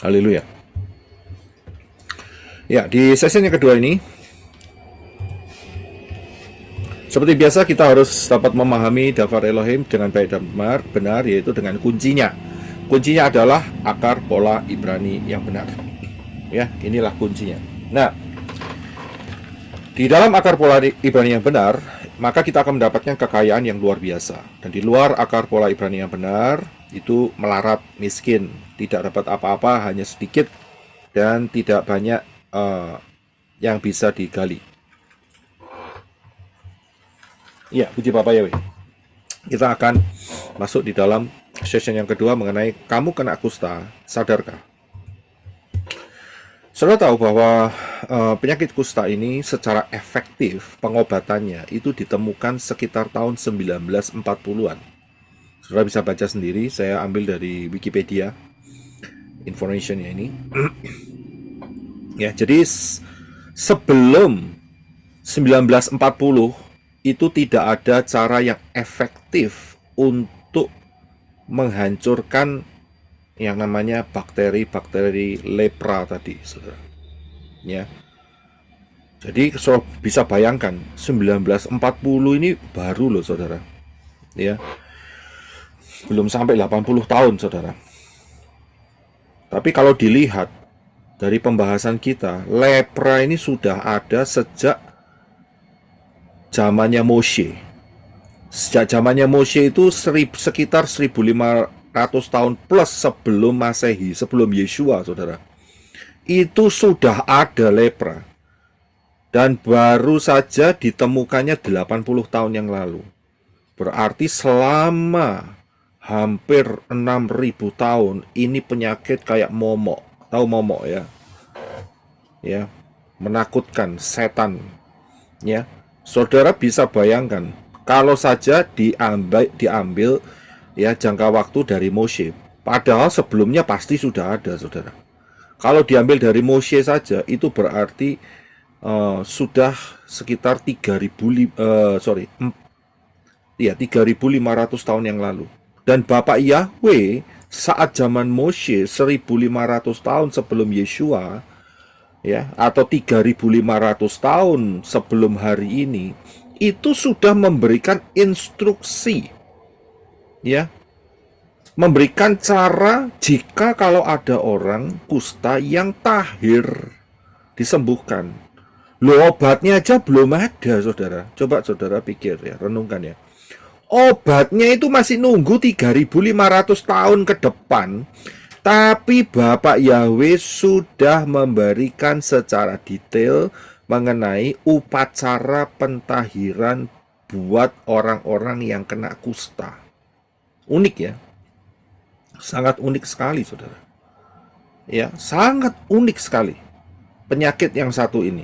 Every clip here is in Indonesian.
Haleluya. Ya, di sesi yang kedua ini, seperti biasa kita harus dapat memahami Daftar Elohim dengan baik dan benar, yaitu dengan kuncinya. Kuncinya adalah akar pola Ibrani yang benar. Ya, inilah kuncinya. Nah, di dalam akar pola Ibrani yang benar, maka kita akan mendapatkan kekayaan yang luar biasa. Dan di luar akar pola Ibrani yang benar, itu melarat, miskin, tidak dapat apa-apa, hanya sedikit, dan tidak banyak yang bisa digali. Ya, puji Bapak Yahweh. Kita akan masuk di dalam session yang kedua mengenai kamu kena kusta, sadarkah? Saudara tahu bahwa penyakit kusta ini secara efektif pengobatannya itu ditemukan sekitar tahun 1940-an. Saudara bisa baca sendiri, saya ambil dari Wikipedia informationnya ini. Ya, jadi sebelum 1940 itu tidak ada cara yang efektif untuk menghancurkan yang namanya bakteri-bakteri lepra tadi, saudara. Ya. Jadi saudara bisa bayangkan 1940 ini baru loh, saudara. Ya. Belum sampai 80 tahun, saudara. Tapi kalau dilihat dari pembahasan kita, lepra ini sudah ada sejak zamannya Moshe. Sejak zamannya Moshe itu sekitar 1500 tahun plus sebelum Masehi, sebelum Yeshua, saudara. Itu sudah ada lepra. Dan baru saja ditemukannya 80 tahun yang lalu. Berarti selama hampir 6000 tahun ini penyakit kayak momok. Tahu momok ya? Ya, menakutkan, setan. Ya. Saudara bisa bayangkan kalau saja diambil ya jangka waktu dari Moshe. Padahal sebelumnya pasti sudah ada, saudara. Kalau diambil dari Moshe saja itu berarti sudah sekitar 3.500 tahun yang lalu. Dan Bapak Yahweh saat zaman Moshe 1.500 tahun sebelum Yeshua, ya, atau 3.500 tahun sebelum hari ini, itu sudah memberikan instruksi, ya, memberikan cara jika kalau ada orang kusta yang tahir disembuhkan. Loh, obatnya aja belum ada, saudara. Coba saudara pikir ya, renungkan ya. Obatnya itu masih nunggu 3.500 tahun ke depan. Tapi Bapak Yahweh sudah memberikan secara detail mengenai upacara pentahiran buat orang-orang yang kena kusta. Unik ya. Sangat unik sekali, saudara. Ya, sangat unik sekali. Penyakit yang satu ini.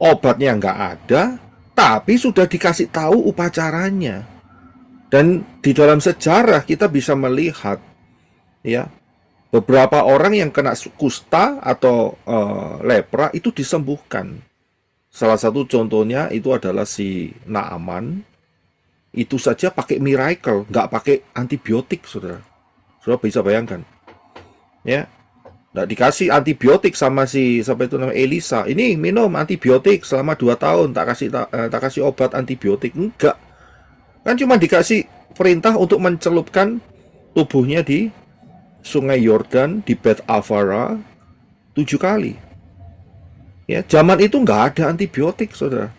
Obatnya nggak ada, tapi sudah dikasih tahu upacaranya. Dan di dalam sejarah kita bisa melihat, ya, beberapa orang yang kena kusta atau lepra itu disembuhkan. Salah satu contohnya itu adalah si Naaman. Itu saja pakai miracle, nggak pakai antibiotik, saudara. Saudara bisa bayangkan, ya. Nggak dikasih antibiotik sama si siapa itu namanya Elisa. Ini minum antibiotik selama 2 tahun, tak kasih obat antibiotik, enggak. Kan cuma dikasih perintah untuk mencelupkan tubuhnya di Sungai Yordan di Bet Avara 7 kali. Ya, zaman itu nggak ada antibiotik, saudara.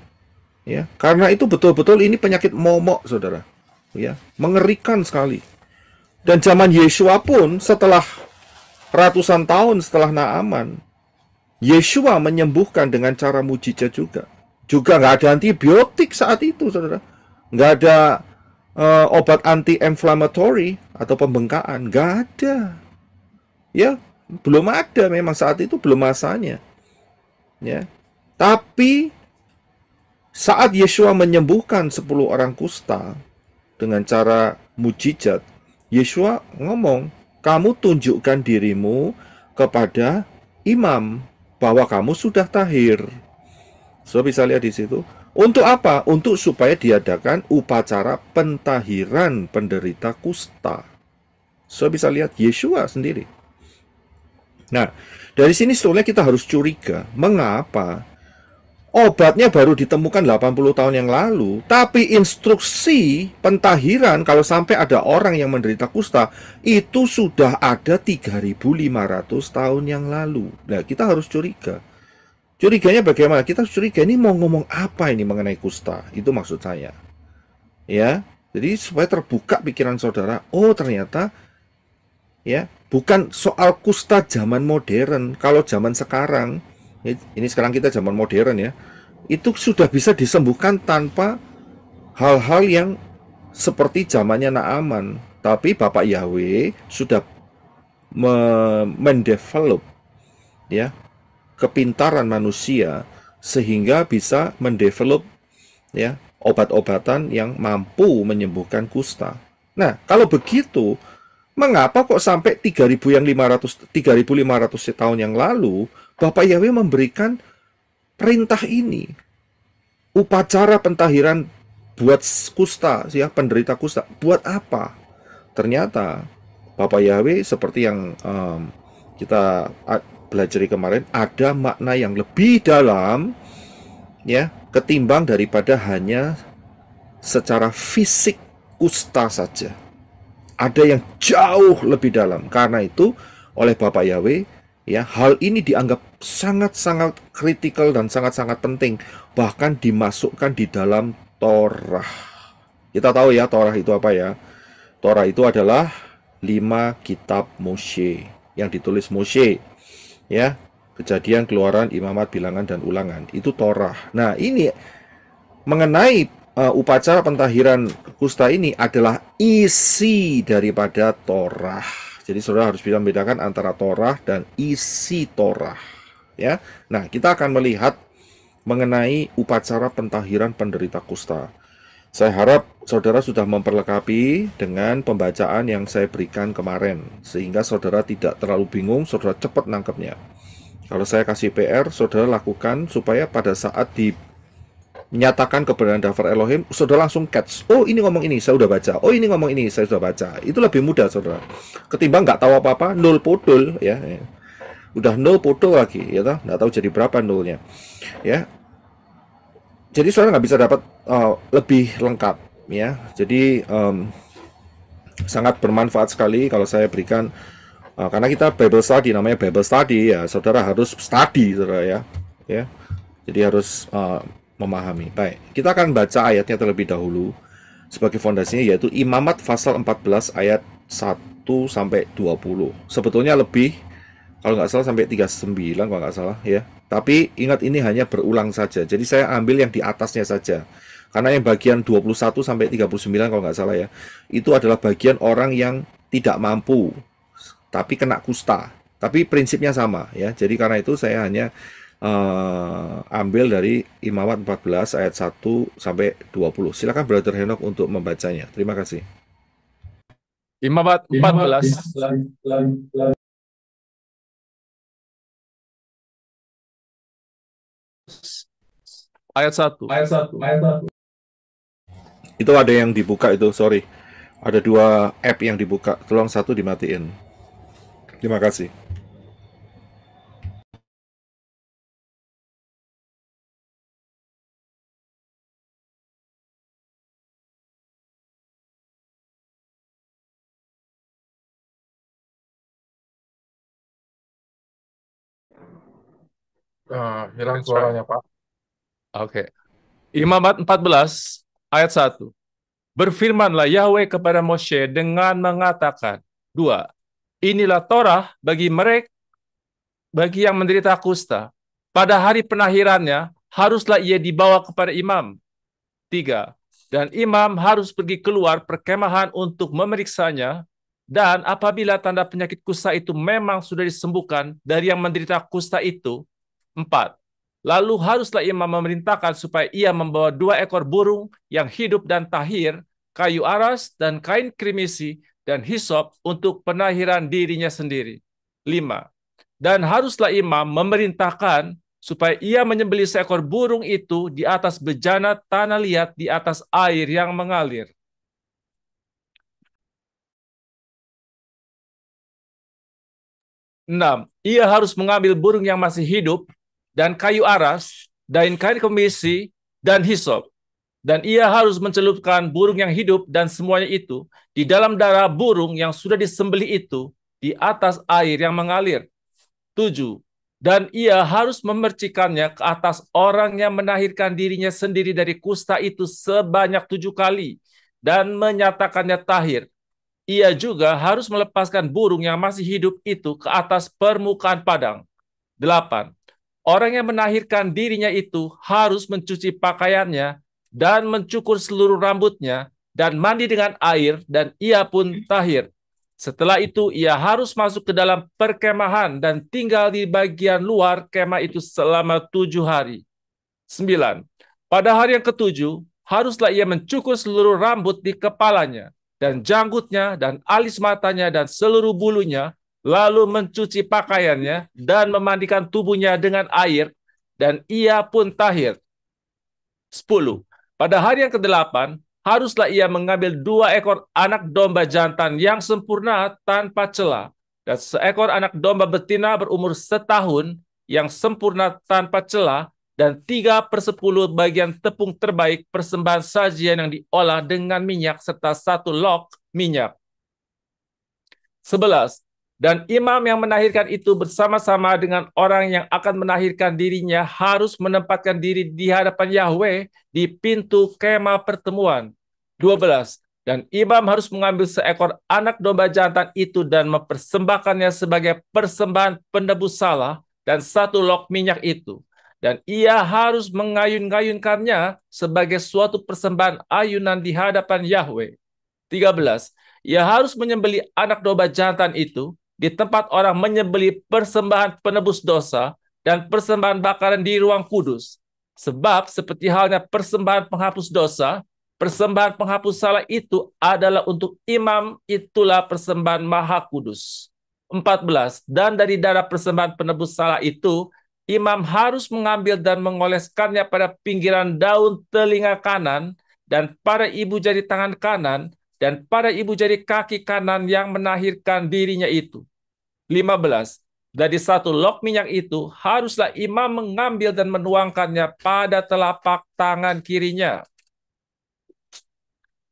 Ya, karena itu betul-betul ini penyakit momok, saudara. Ya, mengerikan sekali. Dan zaman Yeshua pun setelah ratusan tahun setelah Naaman, Yeshua menyembuhkan dengan cara mujizat juga. Juga nggak ada antibiotik saat itu, saudara. Nggak ada obat anti-inflammatory atau pembengkakan, nggak ada. Ya, belum ada, memang saat itu belum masanya. Ya, tapi saat Yeshua menyembuhkan 10 orang kusta dengan cara mujizat, Yeshua ngomong, kamu tunjukkan dirimu kepada imam bahwa kamu sudah tahir. So bisa lihat di situ. Untuk apa? Untuk supaya diadakan upacara pentahiran penderita kusta. So bisa lihat Yeshua sendiri. Nah, dari sini sebetulnya kita harus curiga, mengapa obatnya baru ditemukan 80 tahun yang lalu, tapi instruksi pentahiran kalau sampai ada orang yang menderita kusta itu sudah ada 3.500 tahun yang lalu. Nah, kita harus curiga. Curiganya bagaimana? Kita harus curiga ini mau ngomong apa ini mengenai kusta. Itu maksud saya. Ya. Jadi supaya terbuka pikiran saudara, oh ternyata ya, bukan soal kusta zaman modern. Kalau zaman sekarang, ini sekarang kita zaman modern ya, itu sudah bisa disembuhkan tanpa hal-hal yang seperti zamannya Naaman. Tapi Bapak Yahweh sudah mendevelop ya kepintaran manusia sehingga bisa mendevelop ya obat-obatan yang mampu menyembuhkan kusta. Nah, kalau begitu, mengapa kok sampai 3.500 tahun yang lalu Bapak Yahweh memberikan perintah ini? Upacara pentahiran buat kusta, ya penderita kusta. Buat apa? Ternyata Bapak Yahweh seperti yang kita belajar kemarin, ada makna yang lebih dalam ya ketimbang daripada hanya secara fisik kusta saja. Ada yang jauh lebih dalam. Karena itu oleh Bapak Yahweh ya hal ini dianggap sangat-sangat kritikal dan sangat-sangat penting, bahkan dimasukkan di dalam Torah. Kita tahu ya Torah itu apa ya. Torah itu adalah 5 kitab Moshe yang ditulis Moshe ya. Kejadian, Keluaran, Imamat, Bilangan, dan Ulangan. Itu Torah. Nah, ini mengenai upacara pentahiran kusta ini adalah isi daripada Torah. Jadi saudara harus bisa membedakan antara Torah dan isi Torah. Ya, nah kita akan melihat mengenai upacara pentahiran penderita kusta. Saya harap saudara sudah memperlengkapi dengan pembacaan yang saya berikan kemarin, sehingga saudara tidak terlalu bingung, saudara cepat nangkepnya. Kalau saya kasih PR, saudara lakukan supaya pada saat dinyatakan kebenaran daftar Elohim, saudara langsung catch. Oh ini ngomong ini, saya sudah baca. Oh ini ngomong ini, saya sudah baca. Itu lebih mudah saudara. Ketimbang nggak tahu apa-apa, nol podol ya. Udah nol podol lagi, ya toh? Nggak tahu jadi berapa nolnya. Ya, jadi saudara nggak bisa dapat lebih lengkap ya. Jadi sangat bermanfaat sekali kalau saya berikan karena kita Bible study, namanya Bible study ya, saudara harus study saudara ya. Jadi harus memahami. Baik, kita akan baca ayatnya terlebih dahulu sebagai fondasinya, yaitu Imamat pasal 14 ayat 1 sampai 20. Sebetulnya lebih, kalau nggak salah sampai 39 kalau nggak salah ya. Tapi ingat ini hanya berulang saja. Jadi saya ambil yang di atasnya saja. Karena yang bagian 21 sampai 39 kalau nggak salah ya, itu adalah bagian orang yang tidak mampu tapi kena kusta. Tapi prinsipnya sama ya. Jadi karena itu saya hanya ambil dari Imamat 14 ayat 1 sampai 20. Silakan Brother Henok untuk membacanya. Terima kasih. Imamat 14 ayat 1. Itu ada yang dibuka itu, sorry. Ada 2 app yang dibuka. Tolong satu dimatiin. Terima kasih. Hilang suaranya, Pak. Oke. Imamat 14 ayat 1. Berfirmanlah Yahweh kepada Moshe dengan mengatakan, 2. Inilah Torah bagi mereka, bagi yang menderita kusta. Pada hari penahirannya, haruslah ia dibawa kepada imam. 3. Dan imam harus pergi keluar perkemahan untuk memeriksanya, dan apabila tanda penyakit kusta itu memang sudah disembuhkan dari yang menderita kusta itu. 4. Lalu haruslah imam memerintahkan supaya ia membawa 2 ekor burung yang hidup dan tahir, kayu aras dan kain krimisi, dan hisop untuk penahiran dirinya sendiri. 5. Dan haruslah imam memerintahkan supaya ia menyembelih seekor burung itu di atas bejana tanah liat di atas air yang mengalir. 6. Ia harus mengambil burung yang masih hidup dan kayu aras, dan kain kemisi, dan hisop. Dan ia harus mencelupkan burung yang hidup dan semuanya itu di dalam darah burung yang sudah disembelih itu di atas air yang mengalir. 7. Dan ia harus memercikannya ke atas orang yang menahirkan dirinya sendiri dari kusta itu sebanyak 7 kali dan menyatakannya tahir. Ia juga harus melepaskan burung yang masih hidup itu ke atas permukaan padang. 8. Orang yang menahirkan dirinya itu harus mencuci pakaiannya dan mencukur seluruh rambutnya dan mandi dengan air, dan ia pun tahir. Setelah itu ia harus masuk ke dalam perkemahan dan tinggal di bagian luar kemah itu selama 7 hari. 9. Pada hari yang ketujuh, haruslah ia mencukur seluruh rambut di kepalanya, dan janggutnya, dan alis matanya, dan seluruh bulunya, lalu mencuci pakaiannya, dan memandikan tubuhnya dengan air, dan ia pun tahir. 10. Pada hari yang ke-8, haruslah ia mengambil 2 ekor anak domba jantan yang sempurna tanpa cela, dan seekor anak domba betina berumur setahun yang sempurna tanpa cela, dan 3/10 bagian tepung terbaik persembahan sajian yang diolah dengan minyak serta 1 log minyak. 11. Dan imam yang menahirkan itu bersama-sama dengan orang yang akan menahirkan dirinya harus menempatkan diri di hadapan Yahweh di pintu kemah pertemuan. 12. Dan imam harus mengambil seekor anak domba jantan itu dan mempersembahkannya sebagai persembahan penebus salah dan 1 log minyak itu. Dan ia harus mengayun-ngayunkannya sebagai suatu persembahan ayunan di hadapan Yahweh. 13. Ia harus menyembelih anak domba jantan itu di tempat orang menyembelih persembahan penebus dosa dan persembahan bakaran di ruang kudus. Sebab seperti halnya persembahan penghapus dosa, persembahan penghapus salah itu adalah untuk imam, itulah persembahan maha kudus. 14. Dan dari darah persembahan penebus salah itu, imam harus mengambil dan mengoleskannya pada pinggiran daun telinga kanan dan pada ibu jari tangan kanan dan pada ibu jari kaki kanan yang menahirkan dirinya itu. 15. Dari 1 log minyak itu, haruslah imam mengambil dan menuangkannya pada telapak tangan kirinya.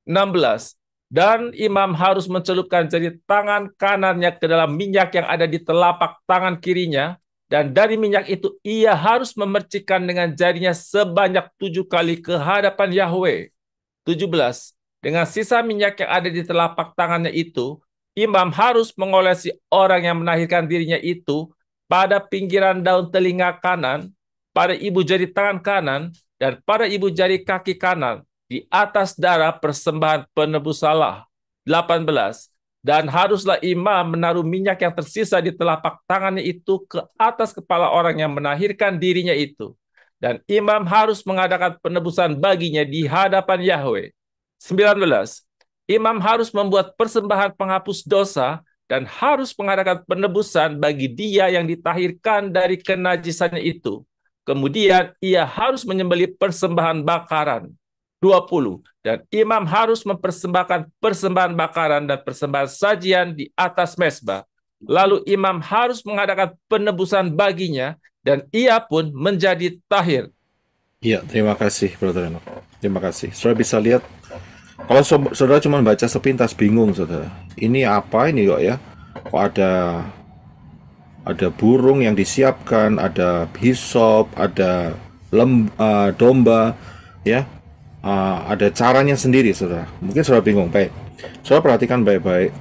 16. Dan imam harus mencelupkan jari tangan kanannya ke dalam minyak yang ada di telapak tangan kirinya, dan dari minyak itu ia harus memercikkan dengan jarinya sebanyak 7 kali ke hadapan Yahweh. 17. Dengan sisa minyak yang ada di telapak tangannya itu, imam harus mengolesi orang yang menahirkan dirinya itu pada pinggiran daun telinga kanan, pada ibu jari tangan kanan, dan pada ibu jari kaki kanan, di atas darah persembahan penebus salah. 18. Dan haruslah imam menaruh minyak yang tersisa di telapak tangannya itu ke atas kepala orang yang menahirkan dirinya itu. Dan imam harus mengadakan penebusan baginya di hadapan Yahweh. 19. Imam harus membuat persembahan penghapus dosa dan harus mengadakan penebusan bagi dia yang ditahirkan dari kenajisannya itu. Kemudian ia harus menyembelih persembahan bakaran. 20. Dan imam harus mempersembahkan persembahan bakaran dan persembahan sajian di atas mezbah. Lalu imam harus mengadakan penebusan baginya dan ia pun menjadi tahir. Iya, terima kasih, Brother Enoch. Terima kasih. Saudara bisa lihat, kalau saudara cuma baca sepintas bingung, saudara. Ini apa ini kok ya? Kok ada burung yang disiapkan, ada hisop, ada domba, ya, ada caranya sendiri, saudara. Mungkin saudara bingung. Baik, saudara perhatikan baik-baik.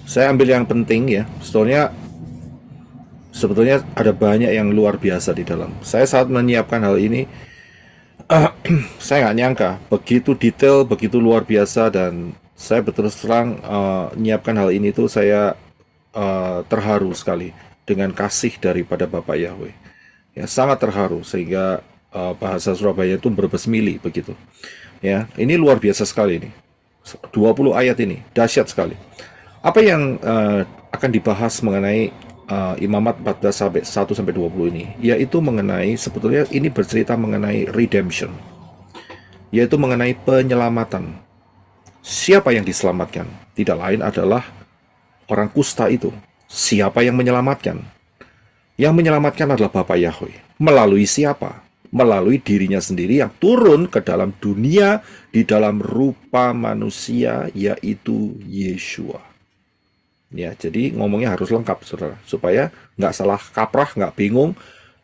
Saya ambil yang penting ya. Sebetulnya ada banyak yang luar biasa di dalam. Saya saat menyiapkan hal ini, saya nggak nyangka begitu detail, begitu luar biasa, dan saya berterus terang menyiapkan hal ini tuh saya terharu sekali dengan kasih daripada Bapak Yahweh. Ya, sangat terharu sehingga bahasa Surabaya itu berbesmili begitu. Ya, ini luar biasa sekali ini. 20 ayat ini dahsyat sekali. Apa yang akan dibahas mengenai Imamat 14:1-20 ini, yaitu mengenai, sebetulnya ini bercerita mengenai redemption, yaitu mengenai penyelamatan. Siapa yang diselamatkan? Tidak lain adalah orang kusta itu, siapa yang menyelamatkan? Yang menyelamatkan adalah Bapa Yahweh. Melalui siapa? Melalui dirinya sendiri yang turun ke dalam dunia di dalam rupa manusia, yaitu Yeshua. Ya, jadi ngomongnya harus lengkap, saudara, supaya nggak salah kaprah, nggak bingung,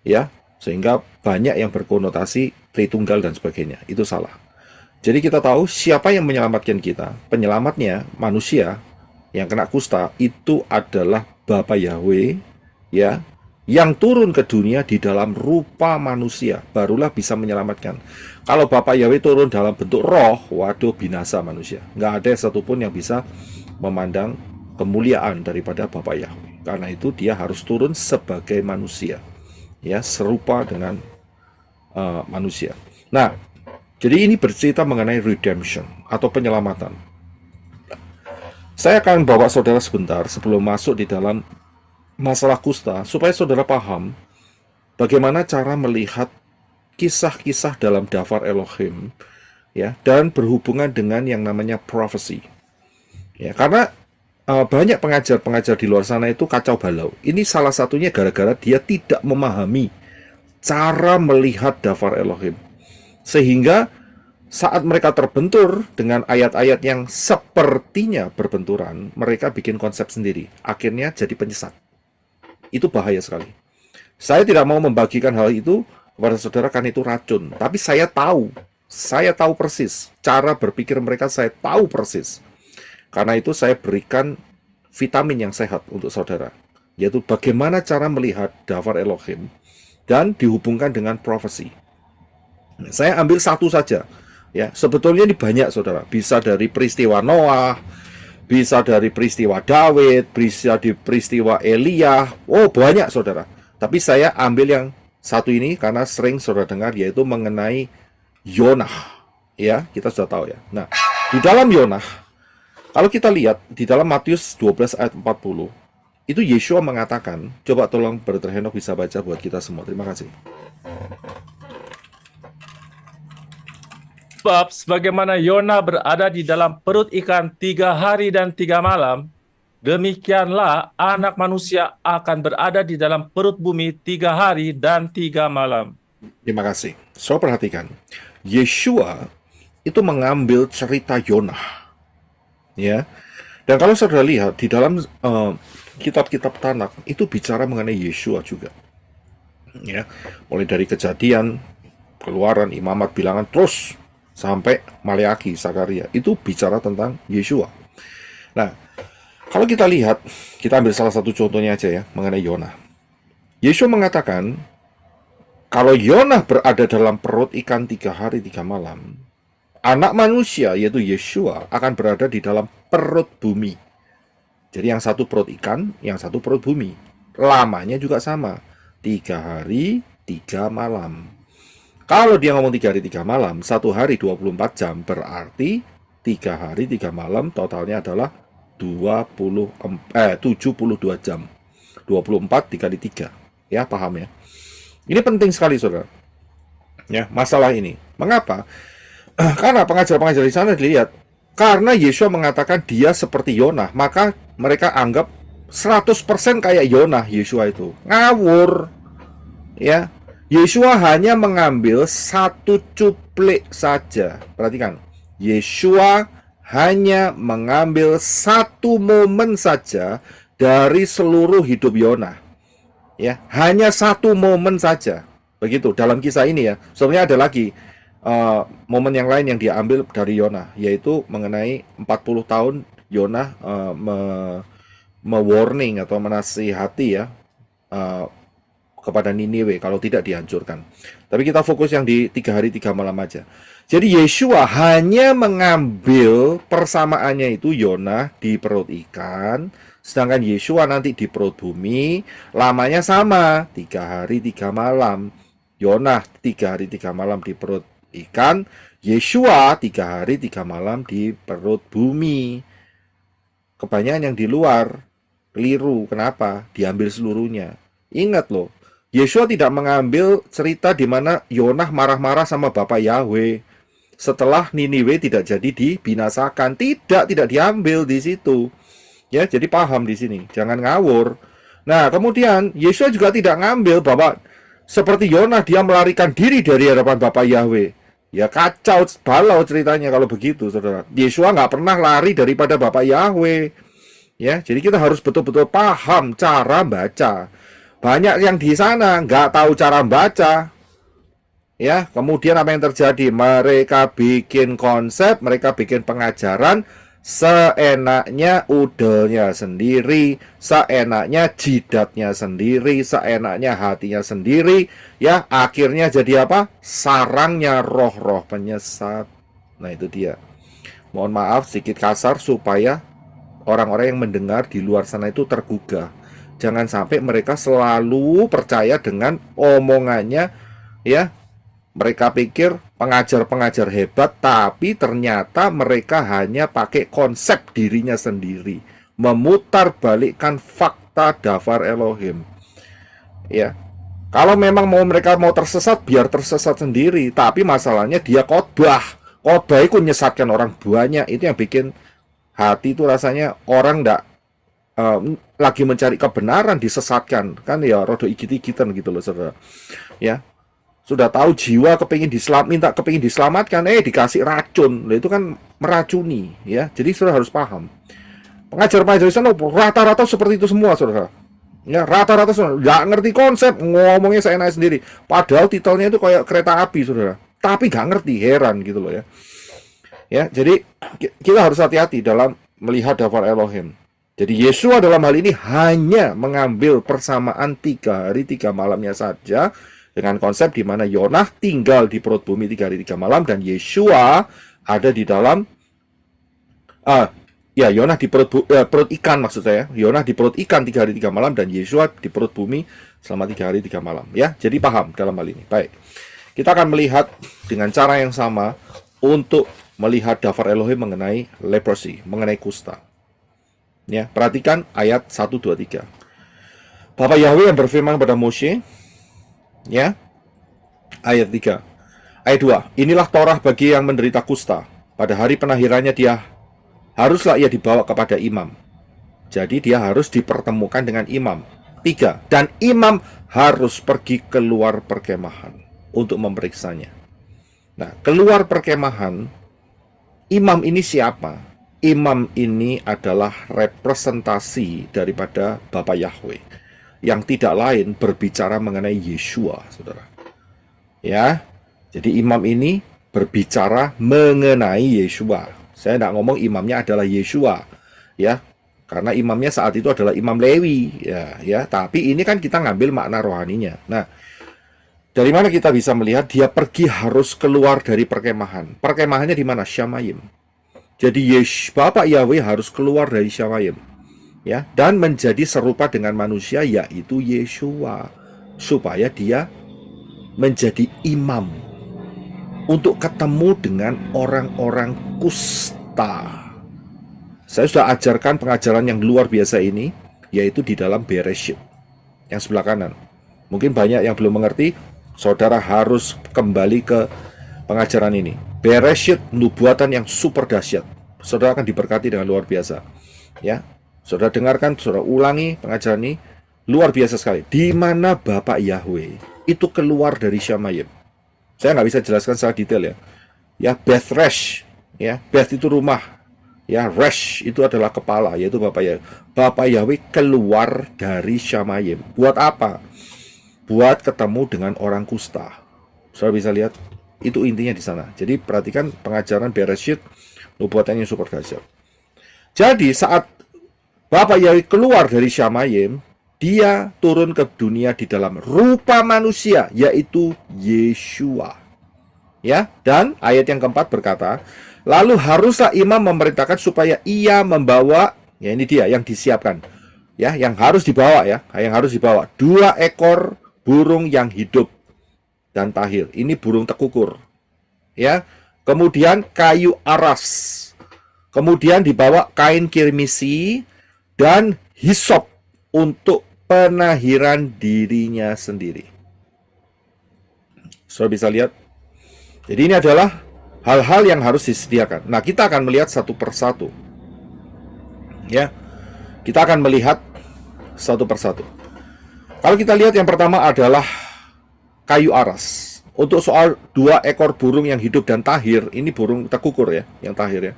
ya, sehingga banyak yang berkonotasi Tritunggal dan sebagainya. Itu salah. Jadi kita tahu siapa yang menyelamatkan kita. Penyelamatnya manusia yang kena kusta itu adalah Bapa Yahweh, ya, yang turun ke dunia di dalam rupa manusia, barulah bisa menyelamatkan. Kalau Bapa Yahweh turun dalam bentuk roh, waduh, binasa manusia. Nggak ada satupun yang bisa memandang kemuliaan daripada Bapa Yahweh. Karena itu dia harus turun sebagai manusia, ya, serupa dengan manusia. Nah, jadi ini bercerita mengenai redemption atau penyelamatan. Saya akan bawa saudara sebentar sebelum masuk di dalam masalah kusta, supaya saudara paham bagaimana cara melihat kisah-kisah dalam Dafar Elohim, ya, dan berhubungan dengan yang namanya prophecy. Ya, karena banyak pengajar-pengajar di luar sana itu kacau balau. Ini salah satunya gara-gara dia tidak memahami cara melihat Dafar Elohim. Sehingga saat mereka terbentur dengan ayat-ayat yang sepertinya berbenturan, mereka bikin konsep sendiri. Akhirnya jadi penyesat. Itu bahaya sekali. Saya tidak mau membagikan hal itu kepada saudara karena itu racun. Tapi saya tahu persis. Cara berpikir mereka saya tahu persis. Karena itu saya berikan vitamin yang sehat untuk saudara. Yaitu bagaimana cara melihat Dafar Elohim dan dihubungkan dengan prophecy. Saya ambil satu saja. Ya, sebetulnya ini banyak, saudara. Bisa dari peristiwa Noah, bisa dari peristiwa Daud, bisa di peristiwa Elia. Oh, banyak, saudara. Tapi saya ambil yang satu ini karena sering saudara dengar, yaitu mengenai Yonah. Ya, kita sudah tahu ya. Nah, di dalam Yonah, kalau kita lihat di dalam Matius 12 ayat 40, itu Yeshua mengatakan, coba tolong Brother Henok bisa baca buat kita semua. Terima kasih. Sebab sebagaimana Yona berada di dalam perut ikan 3 hari dan 3 malam, demikianlah anak manusia akan berada di dalam perut bumi 3 hari dan 3 malam. Terima kasih. So, perhatikan. Yeshua itu mengambil cerita Yonah. Ya. Dan kalau saudara lihat di dalam kitab-kitab Tanakh itu bicara mengenai Yeshua juga. Ya. Mulai dari Kejadian, Keluaran, Imamat, Bilangan, terus sampai Maleaki, Sakaria, itu bicara tentang Yeshua. Nah, kalau kita lihat, kita ambil salah satu contohnya aja ya, mengenai Yonah. Yeshua mengatakan, kalau Yonah berada dalam perut ikan 3 hari 3 malam, anak manusia, yaitu Yeshua, akan berada di dalam perut bumi. Jadi yang satu perut ikan, yang satu perut bumi. Lamanya juga sama, 3 hari 3 malam. Kalau dia ngomong 3 hari 3 malam, 1 hari 24 jam, berarti 3 hari 3 malam totalnya adalah 72 jam. 24 dikali 3. Ya, paham ya? Ini penting sekali, saudara. Ya, masalah ini. Mengapa? Karena pengajar-pengajar di sana dilihat, karena Yeshua mengatakan dia seperti Yonah, maka mereka anggap 100% kayak Yonah Yeshua itu. Ngawur. Ya. Yeshua hanya mengambil 1 cuplik saja. Perhatikan, Yeshua hanya mengambil 1 momen saja dari seluruh hidup Yonah. Ya, hanya 1 momen saja. Begitu dalam kisah ini ya. Sebenarnya ada lagi momen yang lain yang dia ambil dari Yonah, yaitu mengenai 40 tahun Yonah me-warning atau menasihati ya kepada Niniwe kalau tidak dihancurkan. Tapi kita fokus yang di 3 hari 3 malam aja. Jadi Yeshua hanya mengambil persamaannya itu Yonah di perut ikan, sedangkan Yeshua nanti di perut bumi, lamanya sama, 3 hari 3 malam. Yonah 3 hari 3 malam di perut ikan, Yeshua 3 hari 3 malam di perut bumi. Kebanyakan yang di luar keliru. Kenapa? Diambil seluruhnya. Ingat loh, Yeshua tidak mengambil cerita di mana Yonah marah-marah sama Bapa Yahweh setelah Niniwe tidak jadi dibinasakan. Tidak diambil di situ. Ya, jadi paham di sini, jangan ngawur. Nah, kemudian Yesus juga tidak ngambil bahwa seperti Yonah dia melarikan diri dari hadapan Bapa Yahweh. Ya kacau balau ceritanya kalau begitu, saudara. Yesus nggak pernah lari daripada Bapa Yahweh. Ya, jadi kita harus betul-betul paham cara baca. Banyak yang di sana nggak tahu cara baca. Ya, kemudian apa yang terjadi? Mereka bikin konsep, mereka bikin pengajaran seenaknya, udelnya sendiri, seenaknya jidatnya sendiri, seenaknya hatinya sendiri. Ya, akhirnya jadi apa? Sarangnya roh-roh penyesat. Nah, itu dia. Mohon maaf sedikit kasar supaya orang-orang yang mendengar di luar sana itu tergugah. Jangan sampai mereka selalu percaya dengan omongannya, ya. Mereka pikir pengajar-pengajar hebat, tapi ternyata mereka hanya pakai konsep dirinya sendiri, memutarbalikkan fakta dafar Elohim. Ya, kalau memang mereka mau tersesat, biar tersesat sendiri. Tapi masalahnya dia khotbah itu menyesatkan orang banyak. Itu yang bikin hati itu rasanya orang ndak lagi mencari kebenaran disesatkan, kan ya, rodo igit-igitan gitu loh, saudara. Ya, sudah tahu jiwa minta kepingin diselamatkan, dikasih racun. Nah, itu kan meracuni, ya. Jadi saudara harus paham. Pengajar-pengajar di sana rata-rata seperti itu semua, saudara. Ya, rata-rata semua nggak ngerti konsep, ngomongnya seenaknya sendiri. Padahal titelnya itu kayak kereta api, saudara. Tapi nggak ngerti, heran gitu loh ya. Ya, jadi kita harus hati-hati dalam melihat dafar Elohim. Jadi Yesua dalam hal ini hanya mengambil persamaan 3 hari 3 malamnya saja, dengan konsep di mana Yonah tinggal di perut bumi 3 hari 3 malam dan Yesua ada di dalam Yonah di perut ikan, maksud saya. Yonah di perut ikan 3 hari 3 malam dan Yesua di perut bumi selama 3 hari 3 malam, ya. Jadi paham dalam hal ini. Baik. Kita akan melihat dengan cara yang sama untuk melihat dafar Elohim mengenai leprosy, mengenai kusta. Ya, perhatikan ayat 1 2 3. Bapa Yahweh yang berfirman kepada Moshe, ya. Ayat 3. Ayat 2. Inilah Torah bagi yang menderita kusta. Pada hari penahirannya haruslah ia dibawa kepada imam. Jadi dia harus dipertemukan dengan imam. 3. Dan imam harus pergi keluar perkemahan untuk memeriksanya. Nah, keluar perkemahan, imam ini siapa? Imam ini adalah representasi daripada Bapa Yahweh, yang tidak lain berbicara mengenai Yesua, saudara. Ya, jadi imam ini berbicara mengenai Yesua. Saya tidak ngomong imamnya adalah Yesua, ya, karena imamnya saat itu adalah Imam Lewi, ya. Tapi ini kan kita ngambil makna rohaninya. Nah, dari mana kita bisa melihat dia pergi harus keluar dari perkemahan? Perkemahannya di mana? Syamayim. Jadi Bapak Yahweh harus keluar dari Syamayim, ya, dan menjadi serupa dengan manusia, yaitu Yesua, supaya dia menjadi imam untuk ketemu dengan orang-orang kusta. Saya sudah ajarkan pengajaran yang luar biasa ini, yaitu di dalam Bereshit yang sebelah kanan. Mungkin banyak yang belum mengerti, saudara harus kembali ke pengajaran ini. Bereshit, nubuatan yang super dahsyat. Saudara akan diberkati dengan luar biasa, ya. Saudara dengarkan, saudara ulangi pengajaran ini, luar biasa sekali. Di mana Bapak Yahweh itu keluar dari Syamayim. Saya nggak bisa jelaskan secara detail, ya. Ya, Beth Resh, ya. Beth itu rumah, ya. Resh itu adalah kepala, yaitu Bapak Yahweh. Bapak Yahweh keluar dari Syamayim. Buat apa? Buat ketemu dengan orang kusta. Saudara bisa lihat, itu intinya di sana. Jadi perhatikan pengajaran Bereshit, nubuatannya super dahsyat. Jadi saat Bapak Yahweh keluar dari Syamayim, dia turun ke dunia di dalam rupa manusia, yaitu Yesua. Ya, dan ayat yang keempat berkata, lalu haruslah imam memerintahkan supaya ia membawa, ya ini dia yang disiapkan, ya, yang harus dibawa, ya, yang harus dibawa 2 ekor burung yang hidup dan tahir. Ini burung tekukur, ya. Kemudian kayu aras. Kemudian dibawa kain kirmisi dan hisop untuk penahiran dirinya sendiri. Saudara bisa lihat. Jadi ini adalah hal-hal yang harus disediakan. Nah, kita akan melihat satu persatu. Ya. Kita akan melihat satu persatu. Kalau kita lihat yang pertama adalah kayu aras. Untuk soal 2 ekor burung yang hidup dan tahir, ini burung tekukur ya, yang tahir ya.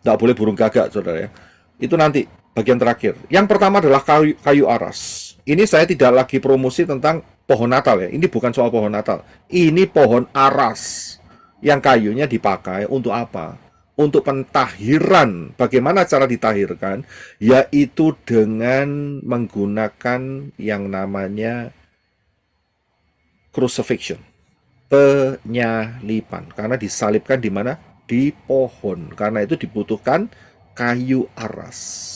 Tidak boleh burung gagak, saudara ya. Itu nanti bagian terakhir. Yang pertama adalah kayu aras. Ini saya tidak lagi promosi tentang pohon Natal ya. Ini bukan soal pohon Natal. Ini pohon aras yang kayunya dipakai untuk apa? Untuk pentahiran. Bagaimana cara ditahirkan? Yaitu dengan menggunakan yang namanya crucifixion, penyalipan. Karena disalibkan di mana? Di pohon. Karena itu dibutuhkan kayu aras.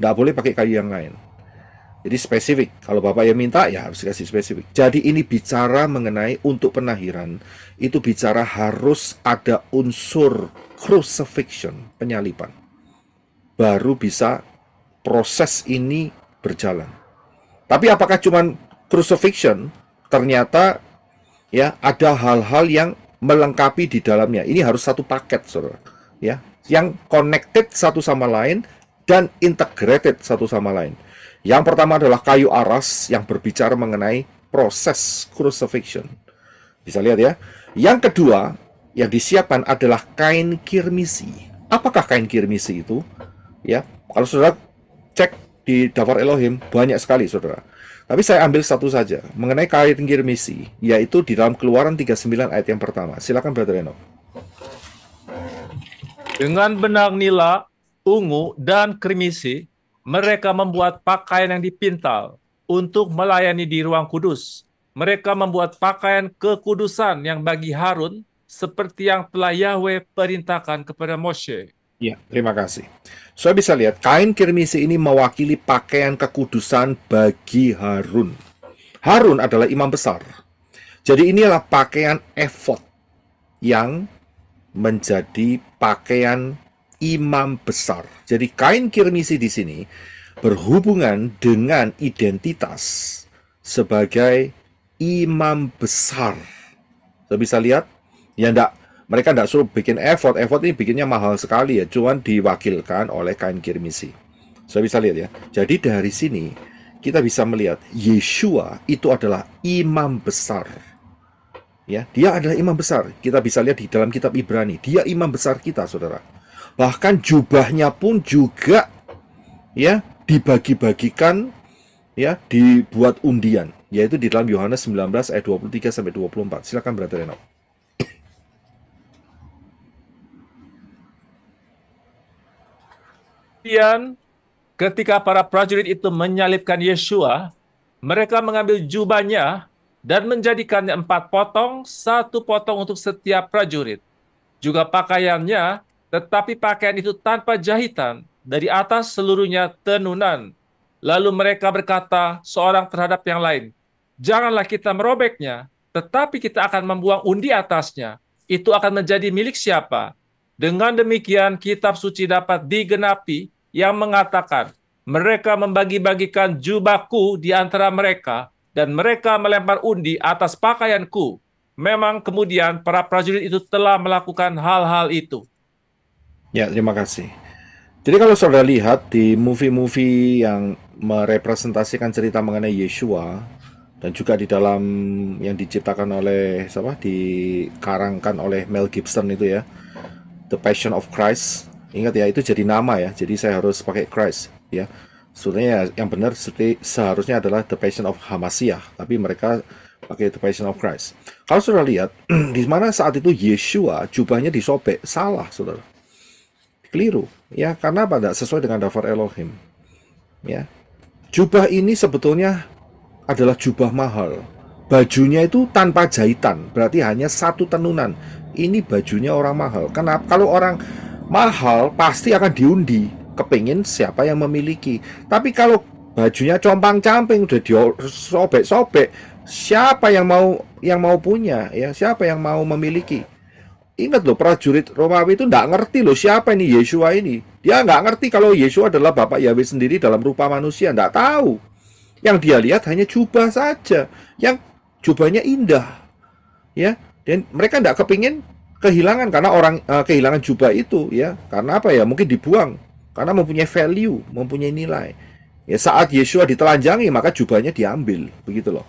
Nggak boleh pakai kayu yang lain. Jadi spesifik. Kalau Bapak yang minta, ya harus kasih spesifik. Jadi ini bicara mengenai untuk penahiran. Itu bicara harus ada unsur crucifixion, penyalipan. Baru bisa proses ini berjalan. Tapi apakah cuma crucifixion? Ternyata ya ada hal-hal yang melengkapi di dalamnya. Ini harus satu paket, saudara. Ya, yang connected satu sama lain dan integrated satu sama lain. Yang pertama adalah kayu aras yang berbicara mengenai proses crucifixion. Bisa lihat ya. Yang kedua yang disiapkan adalah kain kirmisi. Apakah kain kirmisi itu? Ya, kalau saudara cek di Daftar Elohim banyak sekali, saudara. Tapi saya ambil satu saja mengenai kain kirmisi, yaitu di dalam Keluaran 39 ayat yang pertama. Silakan Brother Enoch. Dengan benang nila, ungu, dan kirmisi, mereka membuat pakaian yang dipintal untuk melayani di ruang kudus. Mereka membuat pakaian kekudusan yang bagi Harun, seperti yang telah Yahweh perintahkan kepada Moshe. Ya, terima kasih. Saya bisa lihat kain kirmisi ini mewakili pakaian kekudusan bagi Harun. Harun adalah imam besar. Jadi inilah pakaian efod yang menjadi pakaian imam besar. Jadi kain kirmisi di sini berhubungan dengan identitas sebagai imam besar. Saya bisa lihat, ya mereka tidak suruh bikin efod ini bikinnya mahal sekali ya, cuman diwakilkan oleh kain kirmisi. Saya bisa lihat ya. Jadi dari sini kita bisa melihat Yeshua itu adalah imam besar. Ya, dia adalah imam besar. Kita bisa lihat di dalam kitab Ibrani, dia imam besar kita, saudara. Bahkan jubahnya pun juga ya dibagi-bagikan, ya dibuat undian, yaitu di dalam Yohanes 19 ayat 23 sampai 24. Silakan Brother Enoch. Kemudian ketika para prajurit itu menyalibkan Yeshua, mereka mengambil jubahnya dan menjadikannya 4 potong, 1 potong untuk setiap prajurit. Juga pakaiannya, tetapi pakaian itu tanpa jahitan, dari atas seluruhnya tenunan. Lalu mereka berkata seorang terhadap yang lain, janganlah kita merobeknya, tetapi kita akan membuang undi atasnya. Itu akan menjadi milik siapa? Dengan demikian kitab suci dapat digenapi yang mengatakan, mereka membagi-bagikan jubahku di antara mereka, dan mereka melempar undi atas pakaianku. Memang kemudian para prajurit itu telah melakukan hal-hal itu. Ya, terima kasih. Jadi kalau saudara lihat di movie-movie yang merepresentasikan cerita mengenai Yeshua, dan juga di dalam yang diciptakan oleh dikarangkan oleh Mel Gibson itu ya, The Passion of Christ. Ingat ya, itu jadi nama ya. Jadi saya harus pakai Christ ya. Sebenarnya yang benar seharusnya adalah The Passion of Hamasiah, tapi mereka pakai The Passion of Christ. Kalau saudara lihat, di mana saat itu Yeshua jubahnya disobek, salah saudara. Keliru, ya karena apa? Tidak sesuai dengan Daftar Elohim. Ya, jubah ini sebetulnya adalah jubah mahal. Bajunya itu tanpa jahitan, berarti hanya 1 tenunan. Ini bajunya orang mahal. Kenapa? Kalau orang mahal pasti akan diundi. Kepingin siapa yang memiliki. Tapi kalau bajunya compang-camping udah disobek-sobek, siapa yang mau punya ya? Siapa yang mau memiliki? Ingat loh, prajurit Romawi itu nggak ngerti loh siapa ini Yeshua ini. Dia nggak ngerti kalau Yeshua adalah Bapak Yahweh sendiri dalam rupa manusia, nggak tahu. Yang dia lihat hanya jubah saja, yang jubahnya indah, ya. Dan mereka nggak kepingin kehilangan karena orang kehilangan jubah itu, ya. Karena apa ya? Mungkin dibuang. karena mempunyai value, mempunyai nilai. Ya, saat Yeshua ditelanjangi maka jubahnya diambil, begitu loh.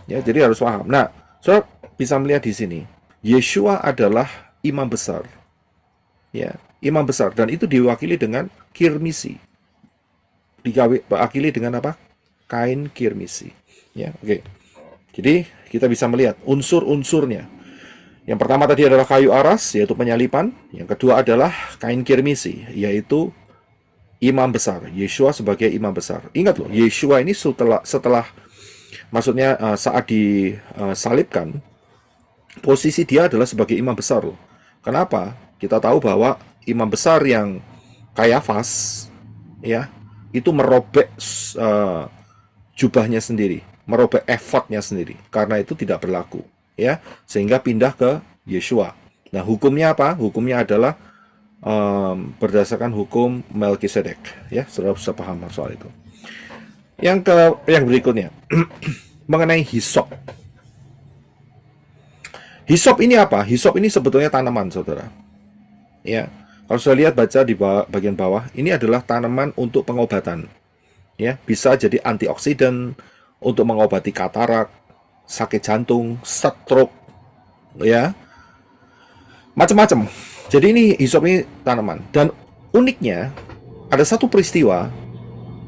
Ya, jadi harus paham. Nah, saudara bisa melihat di sini, Yeshua adalah imam besar. Ya, imam besar, dan itu diwakili dengan kirmisi. Diwakili dengan apa? Kain kirmisi. Ya, oke. Jadi kita bisa melihat unsur-unsurnya. Yang pertama tadi adalah kayu aras, yaitu penyalipan. Yang kedua adalah kain kirmisi, yaitu imam besar. Yeshua sebagai imam besar. Ingat loh, Yeshua ini setelah maksudnya saat disalibkan, posisi dia adalah sebagai imam besar loh. Kenapa? Kita tahu bahwa imam besar yang Kayafas, ya, itu merobek jubahnya sendiri, merobek efodnya sendiri, karena itu tidak berlaku, ya, sehingga pindah ke Yeshua. Nah, hukumnya apa? Hukumnya adalah berdasarkan hukum Melkisedek, ya, saudara bisa paham soal itu. Yang berikutnya mengenai hisop. Hisop ini apa? Hisop ini sebetulnya tanaman, saudara. Ya, kalau saya lihat baca di bagian bawah, ini adalah tanaman untuk pengobatan. Ya, bisa jadi antioksidan untuk mengobati katarak, sakit jantung, stroke, ya, macam-macam. Jadi ini hisop ini tanaman. Dan uniknya ada satu peristiwa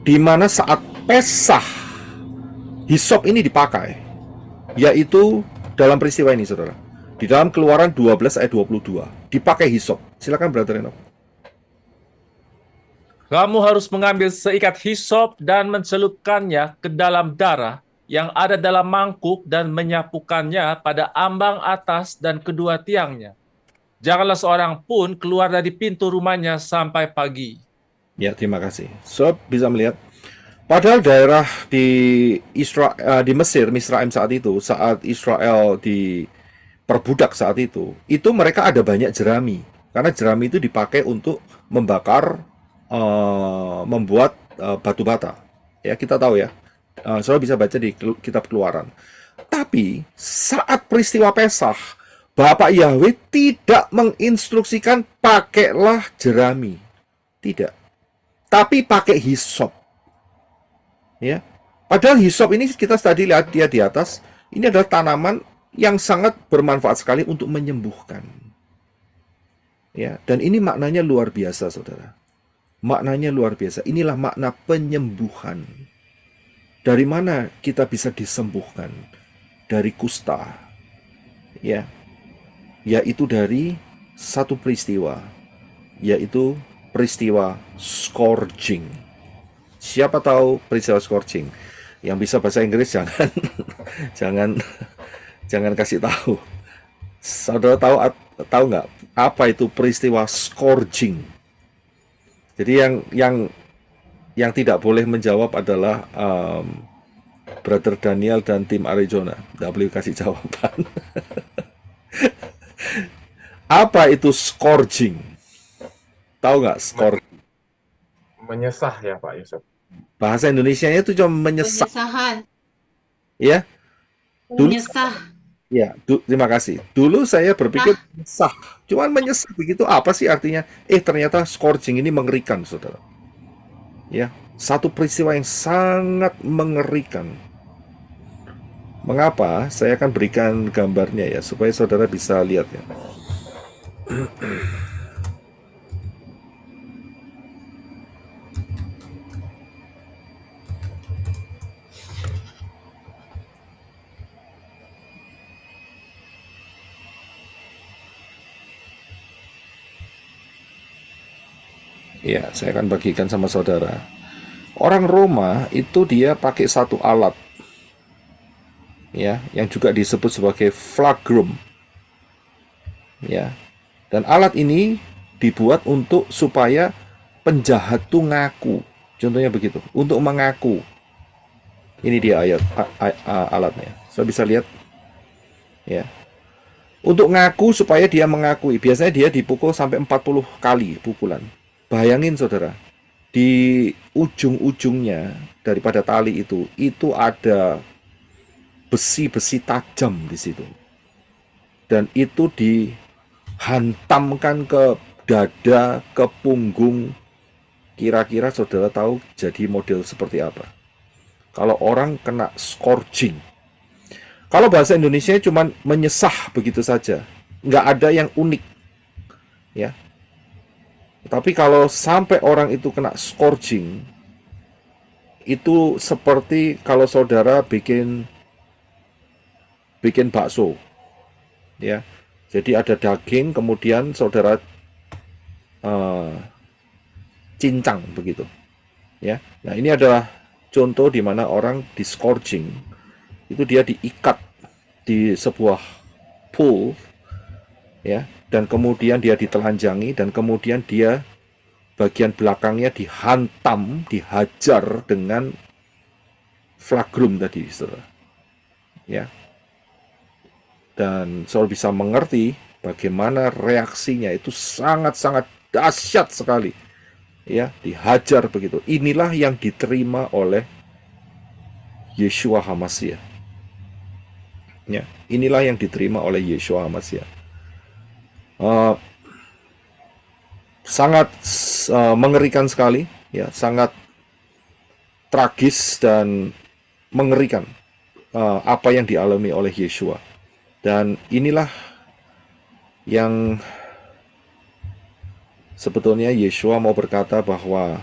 di mana saat Pesah hisop ini dipakai, yaitu dalam peristiwa ini, saudara. Di dalam Keluaran 12 ayat 22 dipakai hisop. Silakan Brother Enoch. Kamu harus mengambil seikat hisop dan mencelupkannya ke dalam darah yang ada dalam mangkuk dan menyapukannya pada ambang atas dan kedua tiangnya. Janganlah seorang pun keluar dari pintu rumahnya sampai pagi. Ya, terima kasih. So, bisa melihat, padahal daerah di di Mesir, Misraim saat itu, saat Israel diperbudak saat itu mereka ada banyak jerami. Karena jerami itu dipakai untuk membakar, membuat batu bata. Ya, kita tahu ya. Saudara bisa baca di kitab Keluaran. Tapi saat peristiwa Pesah, Bapak Yahweh tidak menginstruksikan pakailah jerami. Tidak. Tapi pakai hisop. Ya. Padahal hisop ini kita tadi lihat dia di atas, ini adalah tanaman yang sangat bermanfaat sekali untuk menyembuhkan. Ya, dan ini maknanya luar biasa, saudara. Maknanya luar biasa. Inilah makna penyembuhan. Dari mana kita bisa disembuhkan? Dari kusta. Ya. Yaitu dari satu peristiwa, yaitu peristiwa scourging. Siapa tahu peristiwa scourging? Yang bisa bahasa Inggris jangan kasih tahu. Saudara tahu nggak apa itu peristiwa scourging? Jadi yang tidak boleh menjawab adalah Brother Daniel dan tim Arizona. Tidak boleh kasih jawaban. Apa itu scourging? Tahu nggak scourging? Menyesah ya Pak Yusuf. Bahasa Indonesianya itu cuma menyesah. Penyesahan. Ya, dulu Menyesah. ya, terima kasih. Dulu saya berpikir menyesah, cuman menyesah begitu apa sih artinya? Ternyata scourging ini mengerikan, saudara. Ya, satu peristiwa yang sangat mengerikan. Mengapa? Saya akan berikan gambarnya ya, supaya saudara bisa lihat ya. Ya, saya akan bagikan sama saudara. Orang Roma itu dia pakai satu alat, ya, yang juga disebut sebagai flagrum, ya. Dan alat ini dibuat untuk supaya penjahat tuh ngaku. Contohnya begitu, untuk mengaku. Ini dia alatnya. Saya bisa lihat, ya. Untuk ngaku supaya dia mengakui. Biasanya dia dipukul sampai 40 kali pukulan. Bayangin saudara, di ujung-ujungnya daripada tali itu ada besi-besi tajam di situ. Dan itu dihantamkan ke dada, ke punggung, kira-kira saudara tahu jadi model seperti apa? Kalau orang kena scourging. Kalau bahasa Indonesia cuma menyesah begitu saja. Nggak ada yang unik. Ya. Tapi kalau sampai orang itu kena scourging, itu seperti kalau saudara bikin bakso. Ya. Jadi ada daging, kemudian saudara cincang begitu. Ya. Nah, ini adalah contoh di mana orang di scourging. Itu dia diikat di sebuah pool, ya, dan kemudian dia ditelanjangi, dan kemudian dia bagian belakangnya dihantam, dihajar dengan flagrum tadi, saudara. Ya. Dan saudara bisa mengerti bagaimana reaksinya itu sangat-sangat dahsyat sekali. Ya, dihajar begitu. Inilah yang diterima oleh Yeshua HaMashiach. Ya, inilah yang diterima oleh Yeshua HaMashiach. Sangat mengerikan sekali, ya, sangat tragis dan mengerikan apa yang dialami oleh Yeshua. Dan inilah yang sebetulnya Yeshua mau berkata bahwa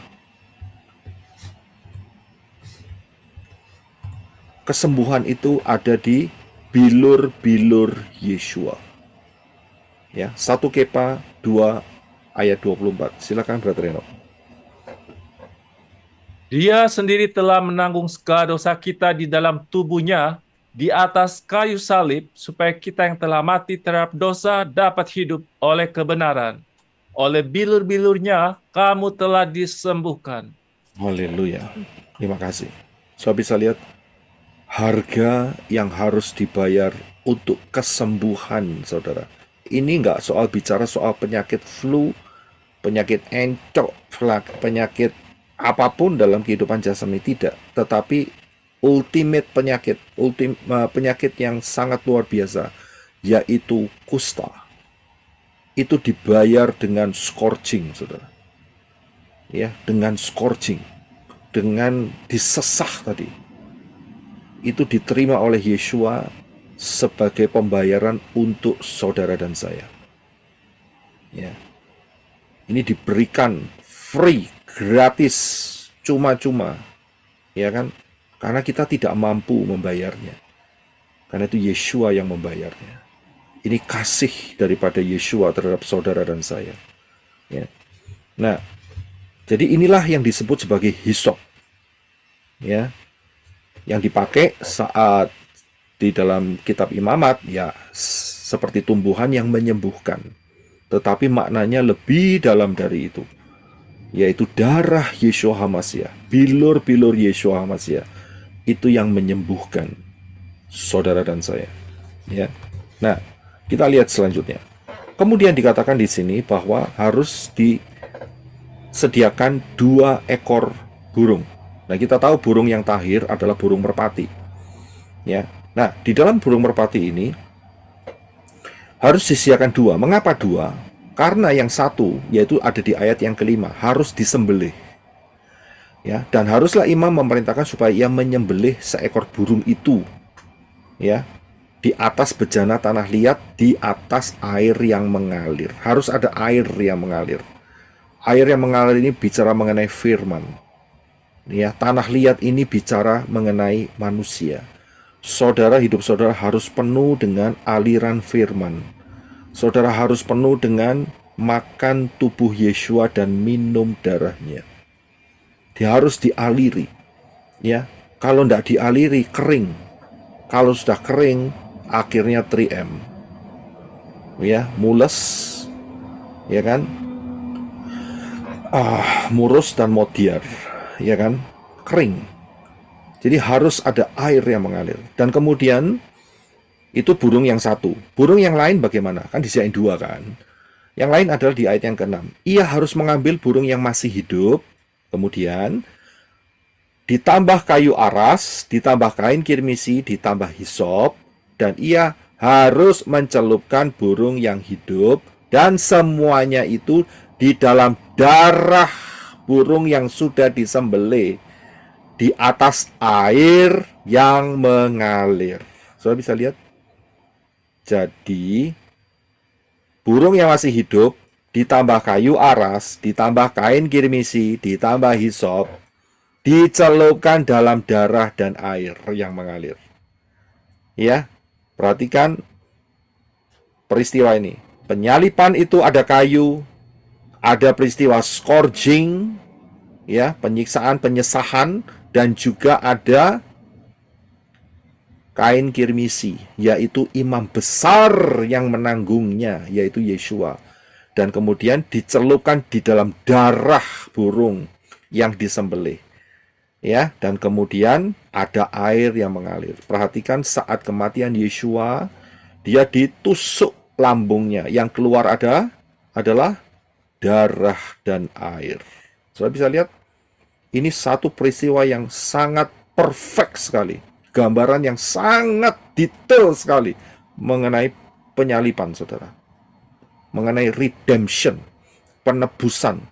kesembuhan itu ada di bilur-bilur Yeshua. Ya, 1 Kepa 2 ayat 24. Silakan Brother Enoch. Dia sendiri telah menanggung segala dosa kita di dalam tubuhnya di atas kayu salib, supaya kita yang telah mati terhadap dosa dapat hidup oleh kebenaran. Oleh bilur-bilurnya kamu telah disembuhkan. Haleluya. Terima kasih. So bisa lihat harga yang harus dibayar untuk kesembuhan, saudara. Ini nggak soal bicara soal penyakit flu, penyakit encok, penyakit apapun dalam kehidupan jasmani, tidak. Tetapi ultimate penyakit yang sangat luar biasa, yaitu kusta. Itu dibayar dengan scourging, saudara. Ya, dengan scourging, dengan disesah tadi. Itu diterima oleh Yeshua sebagai pembayaran untuk saudara dan saya. Ya. Ini diberikan free, gratis, cuma-cuma. Ya kan? Karena kita tidak mampu membayarnya. Karena itu Yeshua yang membayarnya. Ini kasih daripada Yeshua terhadap saudara dan saya. Ya. Nah, jadi inilah yang disebut sebagai hisop. Ya. Yang dipakai saat di dalam kitab Imamat, ya, seperti tumbuhan yang menyembuhkan. Tetapi maknanya lebih dalam dari itu, yaitu darah Yeshua HaMashiach, bilur-bilur Yeshua HaMashiach, itu yang menyembuhkan saudara dan saya. Ya. Nah, kita lihat selanjutnya. Kemudian dikatakan di sini bahwa harus disediakan 2 ekor burung. Nah, kita tahu burung yang tahir adalah burung merpati. Ya. Nah, di dalam burung merpati ini harus disediakan 2. Mengapa 2? Karena yang satu, yaitu ada di ayat yang kelima, harus disembelih. Ya, dan haruslah imam memerintahkan supaya ia menyembelih seekor burung itu. Ya, di atas bejana tanah liat, di atas air yang mengalir. Harus ada air yang mengalir. Air yang mengalir ini bicara mengenai firman. Ya, tanah liat ini bicara mengenai manusia. Saudara, hidup saudara harus penuh dengan aliran firman. Saudara harus penuh dengan makan tubuh Yeshua dan minum darahnya. Dia harus dialiri. Ya, kalau tidak dialiri kering. Kalau sudah kering, akhirnya 3M. Ya, mules. Ya kan? Murus dan modiar. Ya kan, kering. Jadi harus ada air yang mengalir. Dan kemudian itu burung yang satu. Burung yang lain bagaimana? Kan disediain 2 kan. Yang lain adalah di ayat yang ke-6. Ia harus mengambil burung yang masih hidup, kemudian ditambah kayu aras, ditambah kain kirmisi, ditambah hisop, dan ia harus mencelupkan burung yang hidup, dan semuanya itu di dalam darah burung yang sudah disembelih di atas air yang mengalir. Saudara bisa lihat. Jadi, burung yang masih hidup, ditambah kayu aras, ditambah kain kirmisi, ditambah hisop, dicelupkan dalam darah dan air yang mengalir. Ya, perhatikan peristiwa ini. Penyalipan itu ada kayu, ada peristiwa scourging, ya, penyiksaan, penyesahan, dan juga ada kain kirmisi, yaitu imam besar yang menanggungnya, yaitu Yeshua. Dan kemudian dicelupkan di dalam darah burung yang disembelih. Ya, dan kemudian ada air yang mengalir. Perhatikan saat kematian Yeshua, dia ditusuk lambungnya. Yang keluar adalah darah dan air. Saudara bisa lihat, ini satu peristiwa yang sangat perfect sekali. Gambaran yang sangat detail sekali mengenai penyalipan, saudara. Mengenai redemption, penebusan.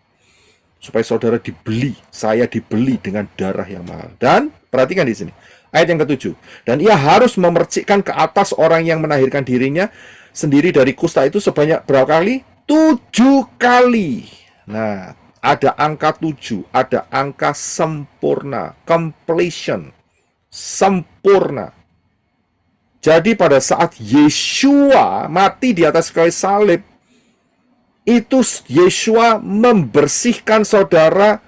Supaya saudara dibeli, saya dibeli dengan darah yang mahal. Dan perhatikan di sini, ayat yang ke-7. Dan ia harus memercikkan ke atas orang yang menahirkan dirinya sendiri dari kusta itu sebanyak berapa kali? 7 kali. Nah, ada angka 7, ada angka sempurna, completion, sempurna. Jadi pada saat Yeshua mati di atas kayu salib, itu Yeshua membersihkan saudara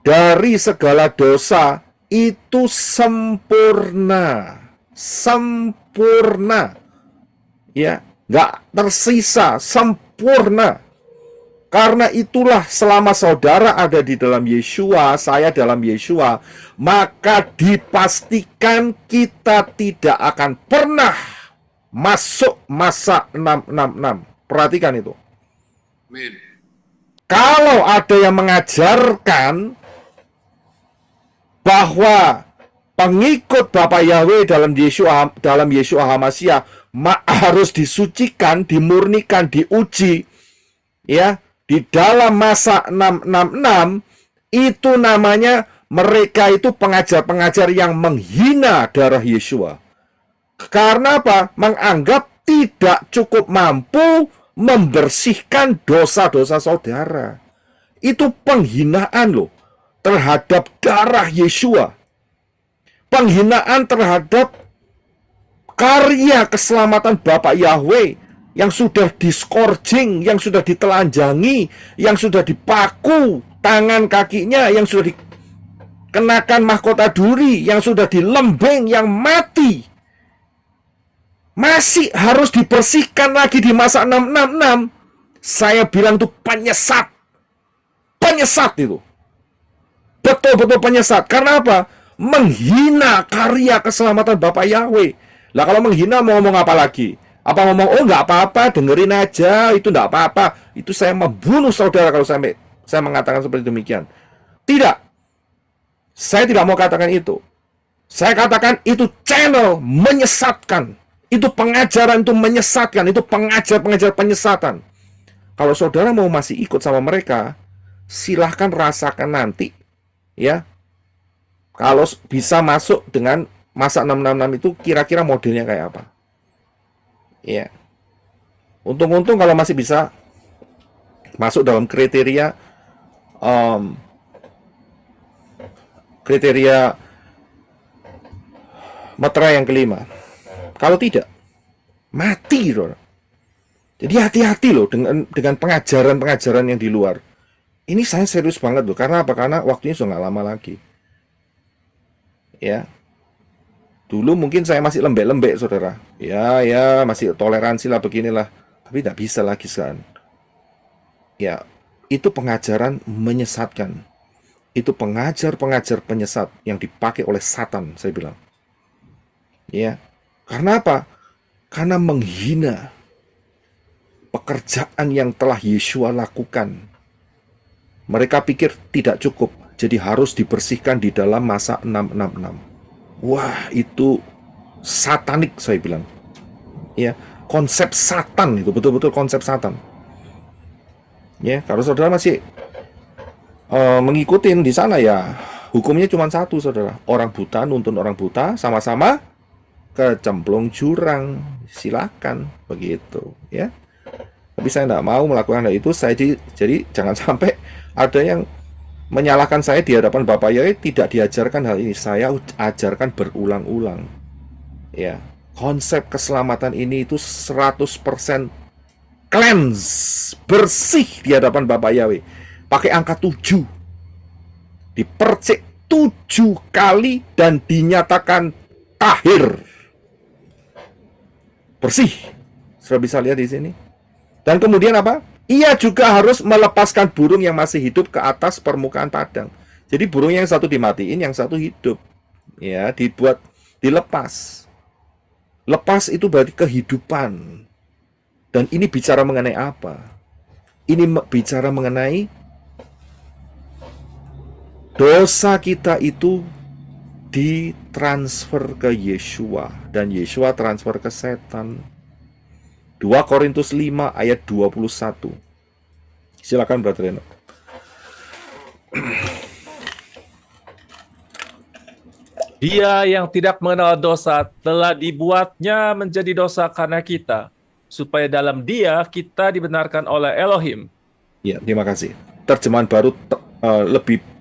dari segala dosa. Itu sempurna. Sempurna. Ya, nggak tersisa, sempurna. Karena itulah selama saudara ada di dalam Yeshua, saya dalam Yeshua, maka dipastikan kita tidak akan pernah masuk masa 666. Perhatikan itu. Amin. Kalau ada yang mengajarkan bahwa pengikut Bapak Yahweh dalam Yeshua HaMashiach harus disucikan, dimurnikan, diuji, ya, di dalam masa 666, itu namanya mereka itu pengajar-pengajar yang menghina darah Yeshua. Karena apa? Menganggap tidak cukup mampu membersihkan dosa-dosa saudara. Itu penghinaan loh terhadap darah Yeshua. Penghinaan terhadap karya keselamatan Bapak Yahweh yang sudah discourging, yang sudah ditelanjangi, yang sudah dipaku tangan kakinya, yang sudah dikenakan mahkota duri, yang sudah dilembing, yang mati. Masih harus dibersihkan lagi di masa 666. Saya bilang itu penyesat. Penyesat itu. Betul-betul penyesat. Karena apa? Menghina karya keselamatan Bapak Yahweh. Lah kalau menghina mau ngomong apa lagi? Apa ngomong, oh nggak apa-apa, dengerin aja, itu nggak apa-apa. Itu saya membunuh saudara kalau saya mengatakan seperti demikian. Tidak. Saya tidak mau katakan itu. Saya katakan itu channel menyesatkan. Itu pengajaran, itu menyesatkan. Itu pengajar-pengajar penyesatan. Kalau saudara mau masih ikut sama mereka, silahkan rasakan nanti. Ya, kalau bisa masuk dengan masa 666 itu kira-kira modelnya kayak apa. Ya, untung-untung kalau masih bisa masuk dalam kriteria meterai yang kelima. Kalau tidak, mati loh. Jadi hati-hati loh dengan pengajaran-pengajaran yang di luar. Ini saya serius banget loh. Karena apa? Karena waktunya sudah nggak lama lagi. Ya, dulu mungkin saya masih lembek-lembek, saudara. Ya, masih toleransi lah beginilah. Tapi tidak bisa lagi sekarang. Ya, itu pengajaran menyesatkan. Itu pengajar-pengajar penyesat yang dipakai oleh Satan, saya bilang. Ya, karena apa? Karena menghina pekerjaan yang telah Yeshua lakukan. Mereka pikir tidak cukup, jadi harus dibersihkan di dalam masa 666. Wah, itu satanik, saya bilang. Ya, konsep Satan itu betul-betul konsep Satan. Ya, kalau saudara masih Mengikutin di sana ya hukumnya cuma satu, saudara. Orang buta nuntun orang buta, sama-sama kecemplung jurang. Silakan begitu, ya. Tapi saya tidak mau melakukan hal itu. Jadi jangan sampai ada yang menyalahkan saya di hadapan Bapak Yahweh. Tidak diajarkan hal ini. Saya ajarkan berulang-ulang. Ya, konsep keselamatan ini itu 100% cleanse, bersih di hadapan Bapak Yahweh. Pakai angka 7. Dipercik 7 kali dan dinyatakan tahir. Bersih. Sudah bisa lihat di sini. Dan kemudian apa? Ia juga harus melepaskan burung yang masih hidup ke atas permukaan padang. Jadi burung yang satu dimatiin, yang satu hidup. Ya, dilepas. Lepas itu berarti kehidupan. Dan ini bicara mengenai apa? Ini bicara mengenai dosa kita itu ditransfer ke Yeshua. Dan Yeshua transfer ke setan. 2 Korintus 5 ayat 21. Silakan Brother Reno. Dia yang tidak mengenal dosa telah dibuatnya menjadi dosa karena kita, supaya dalam dia kita dibenarkan oleh Elohim. Ya, terima kasih. Terjemahan baru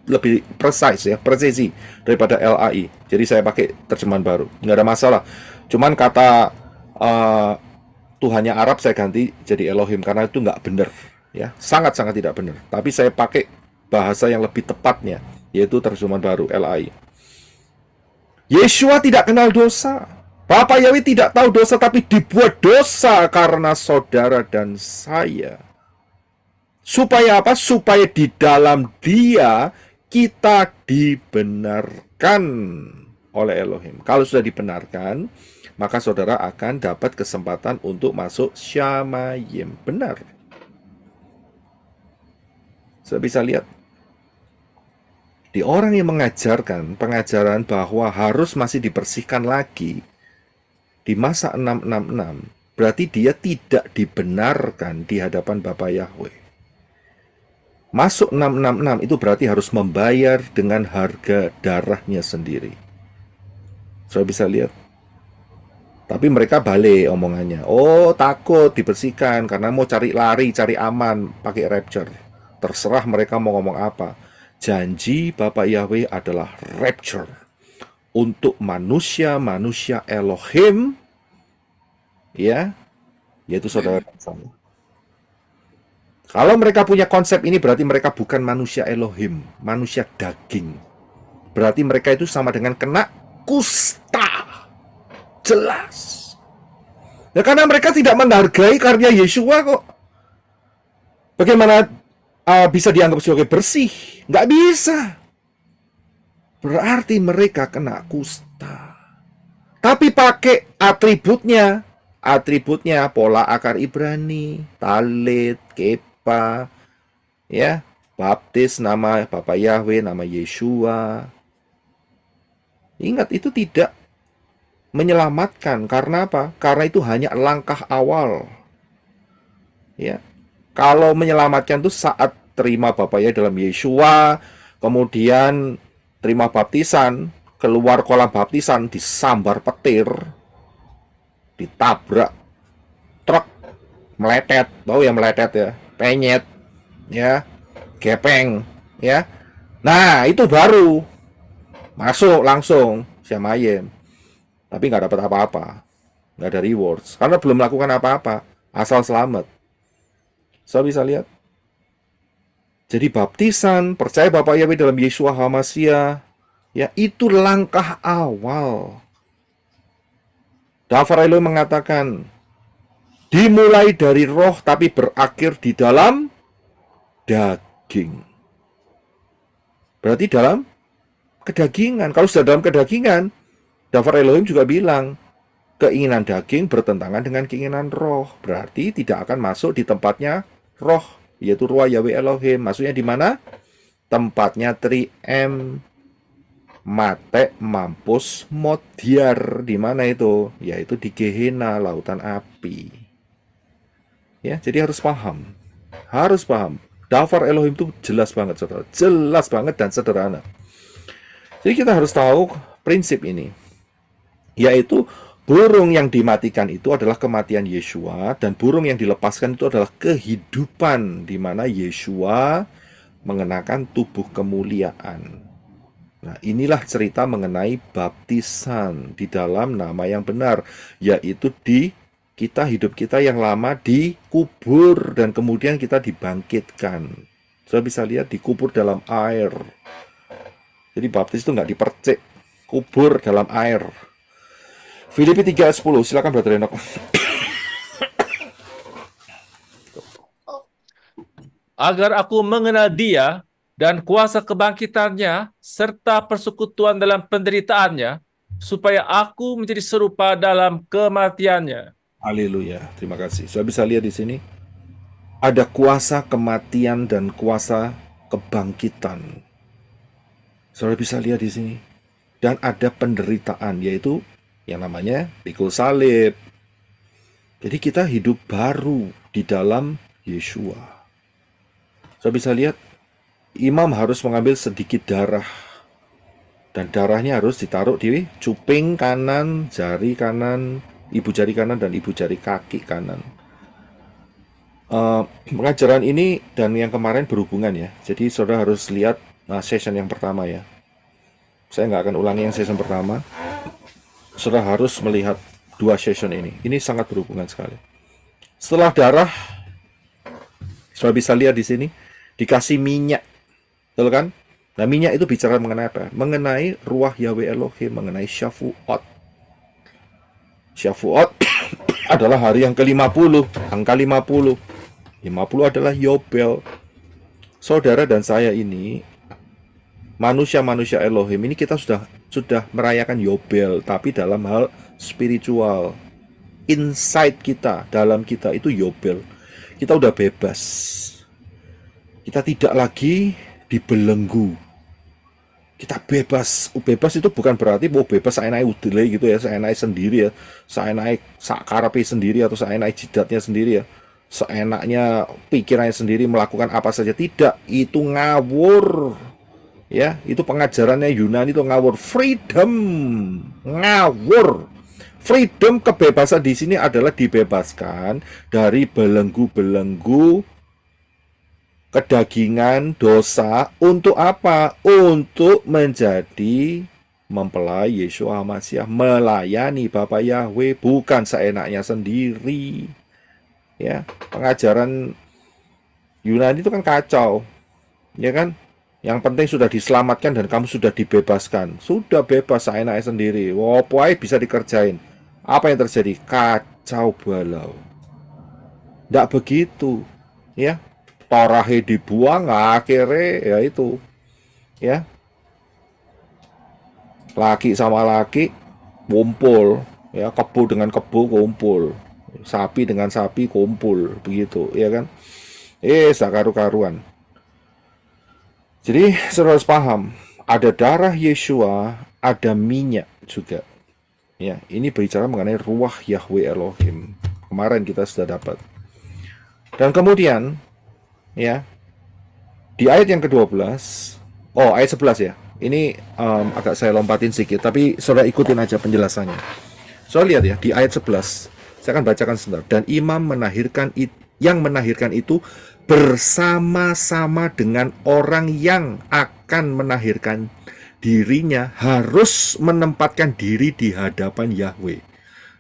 lebih precise ya, presisi daripada LAI. Jadi saya pakai terjemahan baru. Nggak ada masalah. Cuman kata Tuhannya Arab saya ganti jadi Elohim karena itu nggak benar, ya, sangat-sangat tidak benar. Tapi saya pakai bahasa yang lebih tepatnya, yaitu terjemahan baru LAI. Yeshua tidak kenal dosa. Bapak Yahweh tidak tahu dosa, tapi dibuat dosa karena saudara dan saya. Supaya apa? Supaya di dalam Dia kita dibenarkan oleh Elohim. Kalau sudah dibenarkan, maka saudara akan dapat kesempatan untuk masuk Shamayim. Benar. Saya bisa lihat di orang yang mengajarkan pengajaran bahwa harus masih dibersihkan lagi di masa 666, berarti dia tidak dibenarkan di hadapan Bapa Yahweh. Masuk 666 itu berarti harus membayar dengan harga darahnya sendiri. Saya bisa lihat. Tapi mereka balik omongannya. Oh, takut dibersihkan karena mau cari lari, cari aman, pakai rapture. Terserah mereka mau ngomong apa. Janji Bapak Yahweh adalah rapture untuk manusia-manusia Elohim, ya, yaitu saudara dan saya. Kalau mereka punya konsep ini berarti mereka bukan manusia Elohim, manusia daging. Berarti mereka itu sama dengan kena kusta. Jelas. Ya karena mereka tidak menghargai karya Yeshua kok. Bagaimana bisa dianggap sebagai bersih? Nggak bisa. Berarti mereka kena kusta. Tapi pakai atributnya. Atributnya pola akar Ibrani, talit, kepa, ya, baptis nama Bapak Yahweh, nama Yeshua. Ingat, itu tidak menyelamatkan. Karena apa? Karena itu hanya langkah awal. Ya. Kalau menyelamatkan itu saat terima Bapak Yahweh dalam Yeshua, kemudian terima baptisan, keluar kolam baptisan, disambar petir, ditabrak truk, meletet, tahu ya meletet ya, penyet, ya, gepeng, ya. Nah, itu baru masuk langsung Shamayim. Tapi nggak dapat apa-apa, nggak ada rewards, karena belum melakukan apa-apa, asal selamat. Saya bisa lihat. Jadi baptisan, percaya Bapak Yahweh dalam Yeshua HaMashiach, ya, itu langkah awal. Dafar Elohim mengatakan, dimulai dari roh tapi berakhir di dalam daging. Berarti dalam kedagingan. Kalau sudah dalam kedagingan, Dafar Elohim juga bilang, keinginan daging bertentangan dengan keinginan roh. Berarti tidak akan masuk di tempatnya roh, yaitu Ruah Yahweh Elohim. Maksudnya di mana? Tempatnya 3M, mate, mampus, modiar. Di mana itu? Yaitu di Gehenna, lautan api. Ya, jadi harus paham. Harus paham. Dafar Elohim itu jelas banget, saudara. Jelas banget dan sederhana. Jadi kita harus tahu prinsip ini, yaitu burung yang dimatikan itu adalah kematian Yeshua, dan burung yang dilepaskan itu adalah kehidupan, di mana Yeshua mengenakan tubuh kemuliaan. Nah, inilah cerita mengenai baptisan di dalam nama yang benar, yaitu hidup kita yang lama dikubur dan kemudian kita dibangkitkan. Saya bisa lihat dikubur dalam air. Jadi baptis itu nggak dipercik, kubur dalam air. Filipi 3:10, silakan Brother Enoch. Agar aku mengenal Dia dan kuasa kebangkitannya serta persekutuan dalam penderitaannya, supaya aku menjadi serupa dalam kematiannya. Haleluya, terima kasih. Saya bisa lihat di sini ada kuasa kematian dan kuasa kebangkitan. Saudara bisa lihat di sini. Dan ada penderitaan, yaitu yang namanya pikul salib. Jadi kita hidup baru di dalam Yeshua. Saya bisa lihat imam harus mengambil sedikit darah, dan darahnya harus ditaruh di cuping kanan, jari kanan, ibu jari kanan, dan ibu jari kaki kanan. Pengajaran ini dan yang kemarin berhubungan ya. Jadi saudara harus lihat session yang pertama ya. Saya nggak akan ulangi yang session pertama. Saudara harus melihat dua session ini. Ini sangat berhubungan sekali. Setelah darah, saudara bisa lihat di sini dikasih minyak, betul kan? Nah, minyak itu bicara mengenai apa? Mengenai ruah Yahweh Elohim, mengenai Shavuot. Shavuot adalah hari yang ke-50, angka 50. 50 adalah Yobel. Saudara dan saya ini, manusia-manusia Elohim ini, kita sudah merayakan Yobel, tapi dalam hal spiritual. Inside kita, dalam kita itu Yobel. Kita udah bebas. Kita tidak lagi dibelenggu. Kita bebas. Bebas itu bukan berarti bebas saenake udele gitu ya, saenake sendiri ya, saenake sakarepe sendiri atau saenake jidatnya sendiri ya, seenaknya pikirannya sendiri melakukan apa saja. Tidak, itu ngawur. Ya, itu pengajarannya Yunani itu ngawur. Freedom, ngawur. Freedom, kebebasan di sini adalah dibebaskan dari belenggu-belenggu kedagingan, dosa. Untuk apa? Untuk menjadi mempelai Yeshua Mashiach, melayani Bapa Yahweh, bukan seenaknya sendiri. Ya, pengajaran Yunani itu kan kacau, ya kan? Yang penting sudah diselamatkan dan kamu sudah dibebaskan, sudah bebas seenaknya sendiri. Wopoai bisa dikerjain. Apa yang terjadi? Kacau balau. Tidak begitu, ya. Torahe dibuang, akhirnya ya itu, ya, laki sama laki kumpul, ya, kebo dengan kebo kumpul, sapi dengan sapi kumpul, begitu, ya kan? Sakaru-karuan. Jadi saudara harus paham, ada darah Yeshua, ada minyak juga. Ya, ini berbicara mengenai ruah Yahweh Elohim. Kemarin kita sudah dapat. Dan kemudian ya, di ayat yang ke-12, ayat 11 ya. Ini agak saya lompatin sedikit, tapi saudara ikutin aja penjelasannya. Soalnya lihat ya, di ayat 11, saya akan bacakan sebentar. Dan imam yang menahirkan itu bersama-sama dengan orang yang akan menahirkan dirinya harus menempatkan diri di hadapan Yahweh.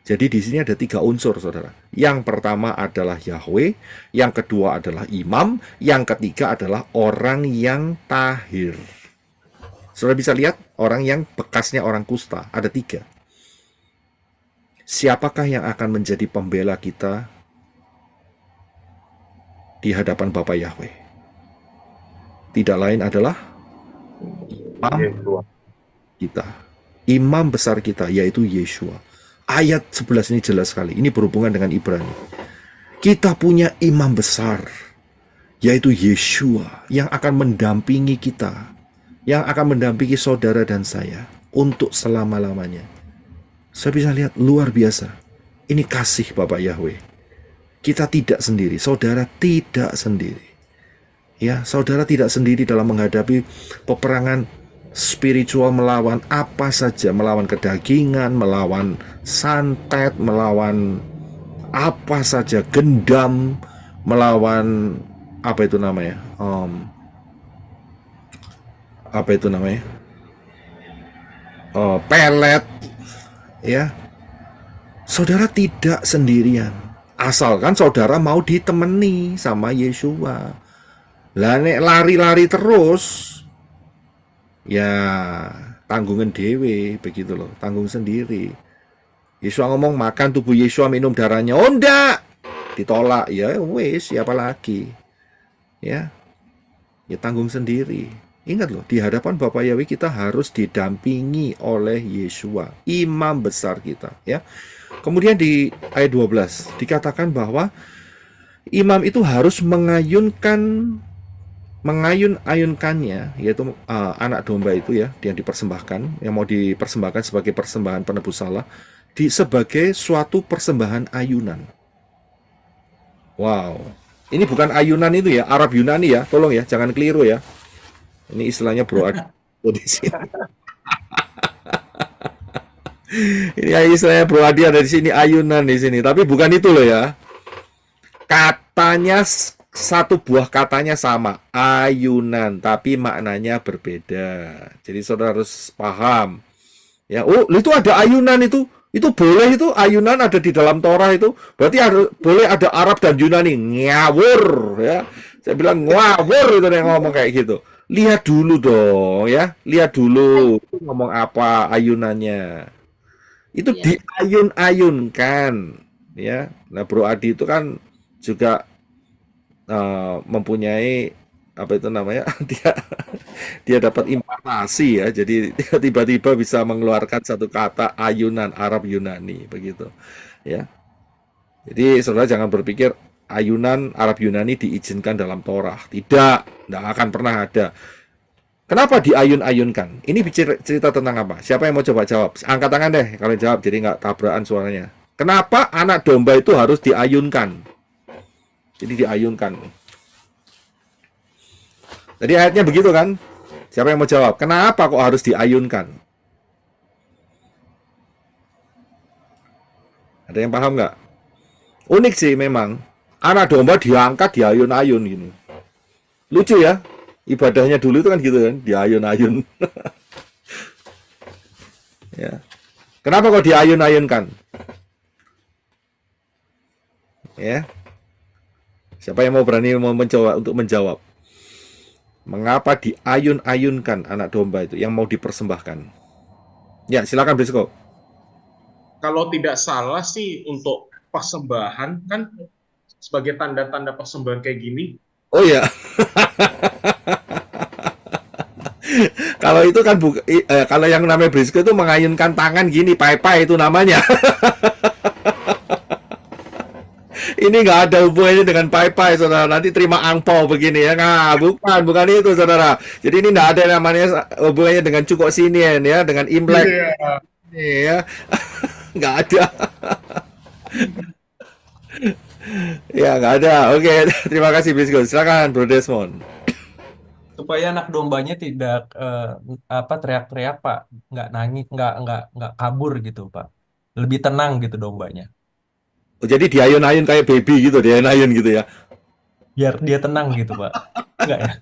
Jadi di sini ada 3 unsur, saudara. Yang pertama adalah Yahweh, yang kedua adalah imam, yang ketiga adalah orang yang tahir. Saudara bisa lihat orang yang bekasnya orang kusta, ada 3. Siapakah yang akan menjadi pembela kita di hadapan Bapa Yahweh? Tidak lain adalah imam kita, imam besar kita, yaitu Yeshua. Ayat 11 ini jelas sekali. Ini berhubungan dengan Ibrani. Kita punya imam besar, yaitu Yeshua, yang akan mendampingi kita, yang akan mendampingi saudara dan saya untuk selama-lamanya. Saya bisa lihat luar biasa. Ini kasih Bapak Yahweh. Kita tidak sendiri, saudara tidak sendiri. Ya, saudara tidak sendiri dalam menghadapi peperangan spiritual melawan apa saja, melawan kedagingan, melawan santet, melawan apa saja, gendam, melawan apa itu namanya? Apa itu namanya? Pelet, ya. Saudara tidak sendirian. Asalkan saudara mau ditemani sama Yeshua. Lah nek lari-lari terus, ya tanggungan dewe begitu loh, tanggung sendiri. Yeshua ngomong makan tubuh Yeshua, minum darahnya. Oh enggak, ditolak. Ya wes, siapa lagi? Ya tanggung sendiri. Ingat loh, di hadapan Bapak Yahweh kita harus didampingi oleh Yeshua, imam besar kita, ya. Kemudian di ayat 12 dikatakan bahwa imam itu harus mengayun-ayunkannya, yaitu anak domba itu ya, yang dipersembahkan, yang mau dipersembahkan sebagai persembahan penebus salah, sebagai suatu persembahan ayunan. Wow, ini bukan ayunan itu ya, Arab Yunani ya, tolong ya, jangan keliru ya. Ini istilahnya bro di sini. Ini istilahnya bro Adi ada di sini, ayunan di sini, tapi bukan itu loh ya. Katanya satu buah katanya sama, ayunan, tapi maknanya berbeda. Jadi saudara harus paham. Ya, oh itu ada ayunan itu boleh, itu ayunan ada di dalam Torah itu. Berarti boleh ada Arab dan Yunani. Ngawur ya. Saya bilang ngawur itu yang ngomong kayak gitu. Lihat dulu dong ya, lihat dulu ngomong apa ayunannya. Itu diayun-ayunkan ya. Nah, Bro Adi itu kan juga mempunyai apa itu namanya? dia dapat impartasi ya. Jadi dia tiba-tiba bisa mengeluarkan satu kata ayunan Arab Yunani begitu. Ya. Jadi saudara jangan berpikir ayunan Arab Yunani diizinkan dalam Torah. Tidak akan pernah ada. Kenapa diayun-ayunkan? Ini cerita tentang apa? Siapa yang mau coba jawab? Angkat tangan deh kalau jawab, jadi nggak tabrakan suaranya. Kenapa anak domba itu harus diayunkan? Jadi diayunkan. Jadi ayatnya begitu kan? Siapa yang mau jawab? Kenapa kok harus diayunkan? Ada yang paham nggak? Unik sih memang. Anak domba diangkat, diayun-ayun gini. Lucu ya? Ibadahnya dulu itu kan gitu kan, diayun-ayun. Ya. Kenapa kok diayun-ayunkan? Ya. Siapa yang mau berani mencoba untuk menjawab? Mengapa diayun-ayunkan anak domba itu yang mau dipersembahkan? Ya, silakan Brisco. Kalau tidak salah sih untuk persembahan kan sebagai tanda-tanda persembahan kayak gini. Oh ya. Kalau itu kan kalau yang namanya Brisco itu mengayunkan tangan gini, pai-pai itu namanya. Ini nggak ada hubungannya dengan pai-pai, saudara. Nanti terima angpau begini ya. Nah, bukan itu, saudara. Jadi ini nggak ada namanya hubungannya dengan cukok sinian ya, dengan Imlek. Iya. Nggak ada. Ya, nggak ada. Oke, terima kasih Brisco. Silakan Bro Desmond. Supaya anak dombanya tidak teriak-teriak, Pak, nggak nangis, nggak kabur gitu, Pak, lebih tenang gitu dombanya, Oh, jadi diayun-ayun kayak baby gitu, diayun-ayun gitu ya. biar dia tenang gitu, Pak. Nggak ya?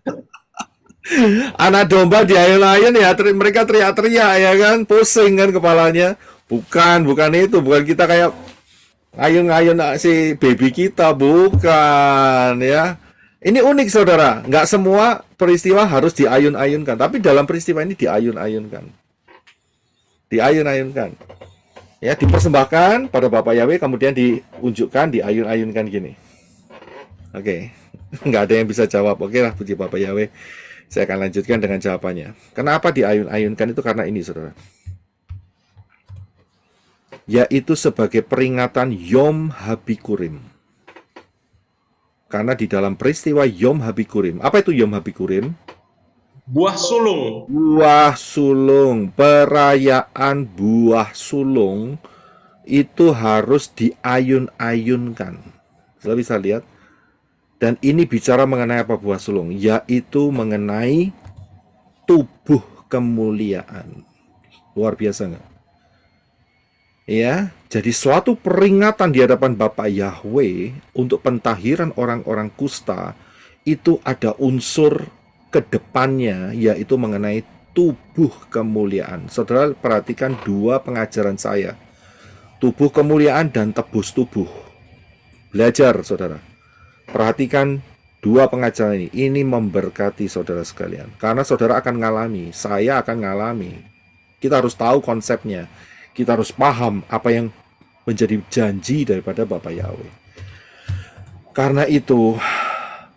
Anak domba diayun-ayun ya, mereka teriak-teriak ya kan, pusing kan kepalanya. Bukan itu, bukan kita kayak ayun-ayun si baby kita, bukan ya. Ini unik saudara, nggak semua peristiwa harus diayun-ayunkan, tapi dalam peristiwa ini diayun-ayunkan. Diayun-ayunkan. Ya, dipersembahkan pada Bapak Yahweh, kemudian diunjukkan, diayun-ayunkan gini. Oke, nggak ada yang bisa jawab. Oke lah, puji Bapak Yahweh. Saya akan lanjutkan dengan jawabannya. Kenapa diayun-ayunkan itu? Karena ini saudara. Yaitu sebagai peringatan Yom Habikurim. Karena di dalam peristiwa Yom Habikurim, apa itu Yom Habikurim? Buah sulung. Buah sulung, perayaan buah sulung itu harus diayun-ayunkan. Sudah bisa lihat. Dan ini bicara mengenai apa buah sulung? Yaitu mengenai tubuh kemuliaan. Luar biasa nggak? Ya, jadi suatu peringatan di hadapan Bapa Yahweh untuk pentahiran orang-orang kusta itu ada unsur kedepannya, yaitu mengenai tubuh kemuliaan. Saudara perhatikan dua pengajaran saya, tubuh kemuliaan dan tebus tubuh. Belajar, saudara. Perhatikan dua pengajaran ini memberkati saudara sekalian. Karena saudara akan ngalami, saya akan ngalami. Kita harus tahu konsepnya. Kita harus paham apa yang menjadi janji daripada Bapa Yahweh. Karena itu,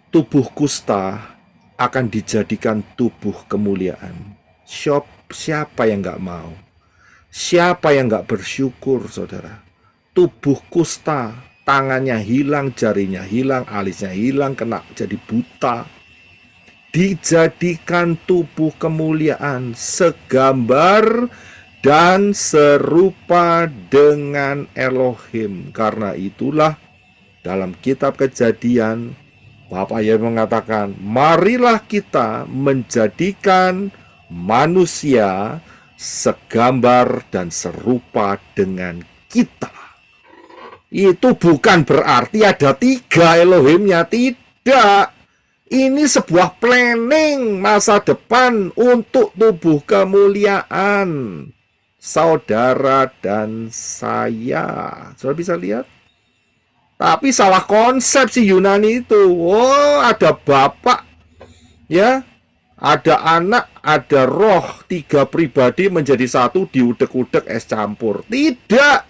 tubuh kusta akan dijadikan tubuh kemuliaan. Siapa yang nggak mau? Siapa yang nggak bersyukur, saudara? Tubuh kusta, tangannya hilang, jarinya hilang, alisnya hilang, kena jadi buta. Dijadikan tubuh kemuliaan segambar dan serupa dengan Elohim. Karena itulah dalam kitab Kejadian Bapa Yahweh mengatakan, marilah kita menjadikan manusia segambar dan serupa dengan kita. Itu bukan berarti ada 3 Elohimnya, tidak. Ini sebuah planning masa depan untuk tubuh kemuliaan saudara dan saya. Saudara bisa lihat? Tapi salah konsep si Yunani itu. Oh, ada Bapak, ya, ada anak, ada roh, 3 pribadi menjadi satu, diudek-udek es campur. Tidak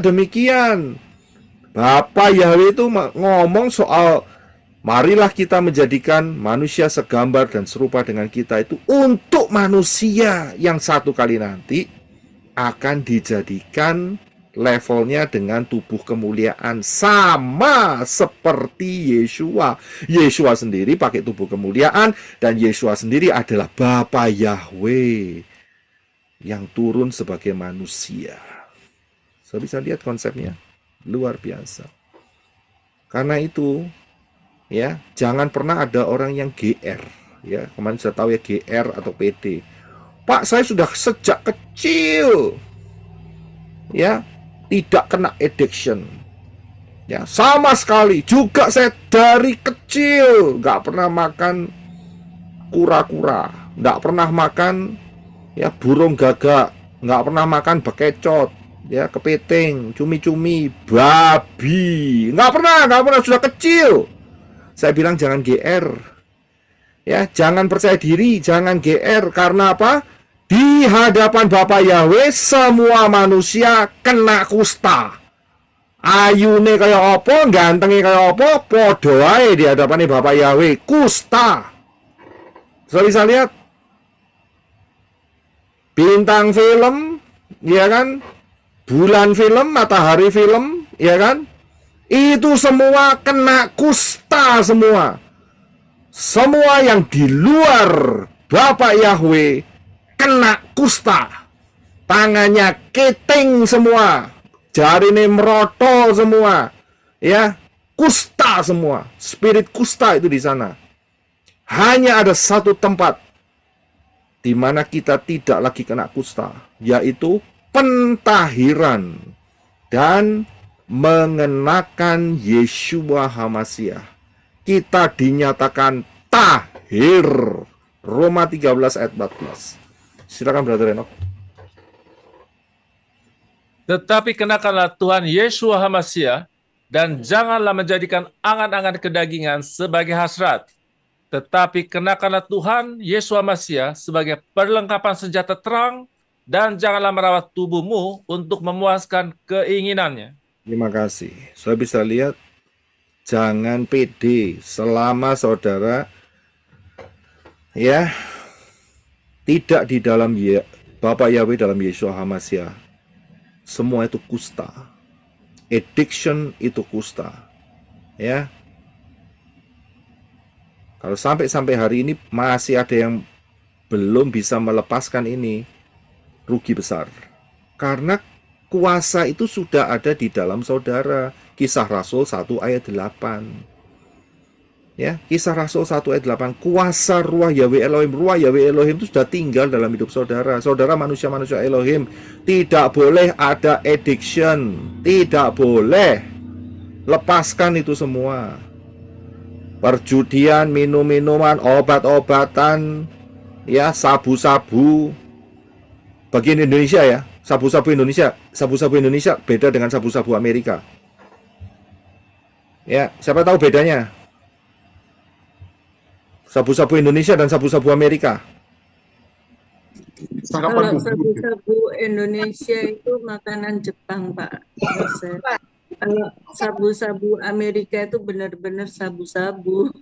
demikian. Bapak Yahweh itu ngomong soal marilah kita menjadikan manusia segambar dan serupa dengan kita, itu untuk manusia yang satu kali nanti akan dijadikan levelnya dengan tubuh kemuliaan sama seperti Yeshua. Yeshua sendiri pakai tubuh kemuliaan dan Yeshua sendiri adalah Bapa Yahweh yang turun sebagai manusia. Saya bisa lihat konsepnya, luar biasa. Karena itu, ya, jangan pernah ada orang yang GR, ya. Kemarin sudah tahu ya, GR atau PD. Pak, saya sudah sejak kecil, ya, tidak kena addiction, ya, sama sekali. Juga saya dari kecil nggak pernah makan kura-kura, nggak pernah makan, ya, burung gagak, nggak pernah makan bekecot, ya, kepiting, cumi-cumi, babi, nggak pernah, sudah kecil. Saya bilang jangan GR, ya, jangan percaya diri, jangan GR. Karena apa? Di hadapan Bapa Yahweh semua manusia kena kusta. Ayune kaya apa, gantenge kaya apa, podo ae di hadapan Bapa Yahweh kusta. Sudah bisa lihat bintang film, ya kan? Bulan film, matahari film, ya kan? Itu semua kena kusta semua. Semua yang di luar Bapa Yahweh kena kusta. Tangannya keting semua, jarine meroto semua, ya, kusta semua. Spirit kusta itu di sana. Hanya ada satu tempat di mana kita tidak lagi kena kusta, yaitu pentahiran dan mengenakan Yeshua HaMashiach. Kita dinyatakan tahir. Roma 13 ayat 14. Silakan Brother Enoch. Tetapi kenakanlah Tuhan Yeshua HaMashiach, dan janganlah menjadikan angan-angan kedagingan sebagai hasrat. Tetapi kenakanlah Tuhan Yeshua HaMashiach sebagai perlengkapan senjata terang, dan janganlah merawat tubuhmu untuk memuaskan keinginannya. Terima kasih. Saya bisa lihat, jangan pede selama saudara, ya, tidak di dalam Bapa Yahweh, dalam Yeshua HaMashiach. Semua itu kusta. Addiction itu kusta, ya. Kalau sampai hari ini masih ada yang belum bisa melepaskan ini, rugi besar. Karena kuasa itu sudah ada di dalam saudara. Kisah Rasul 1 ayat 8. Ya, Kisah Rasul 1 ayat 8, kuasa ruah Yahweh Elohim itu sudah tinggal dalam hidup saudara. Saudara manusia-manusia Elohim, tidak boleh ada addiction, tidak boleh. Lepaskan itu semua. Perjudian, minum-minuman, obat-obatan, ya, sabu-sabu. Bagi Indonesia ya, sabu-sabu Indonesia beda dengan sabu-sabu Amerika. Ya, siapa tahu bedanya? Sabu-sabu Indonesia dan sabu-sabu Amerika. Tangkapan Kalau bubur. sabu-sabu Indonesia itu makanan Jepang, Pak. Dosen. Kalau sabu-sabu Amerika itu benar-benar sabu-sabu.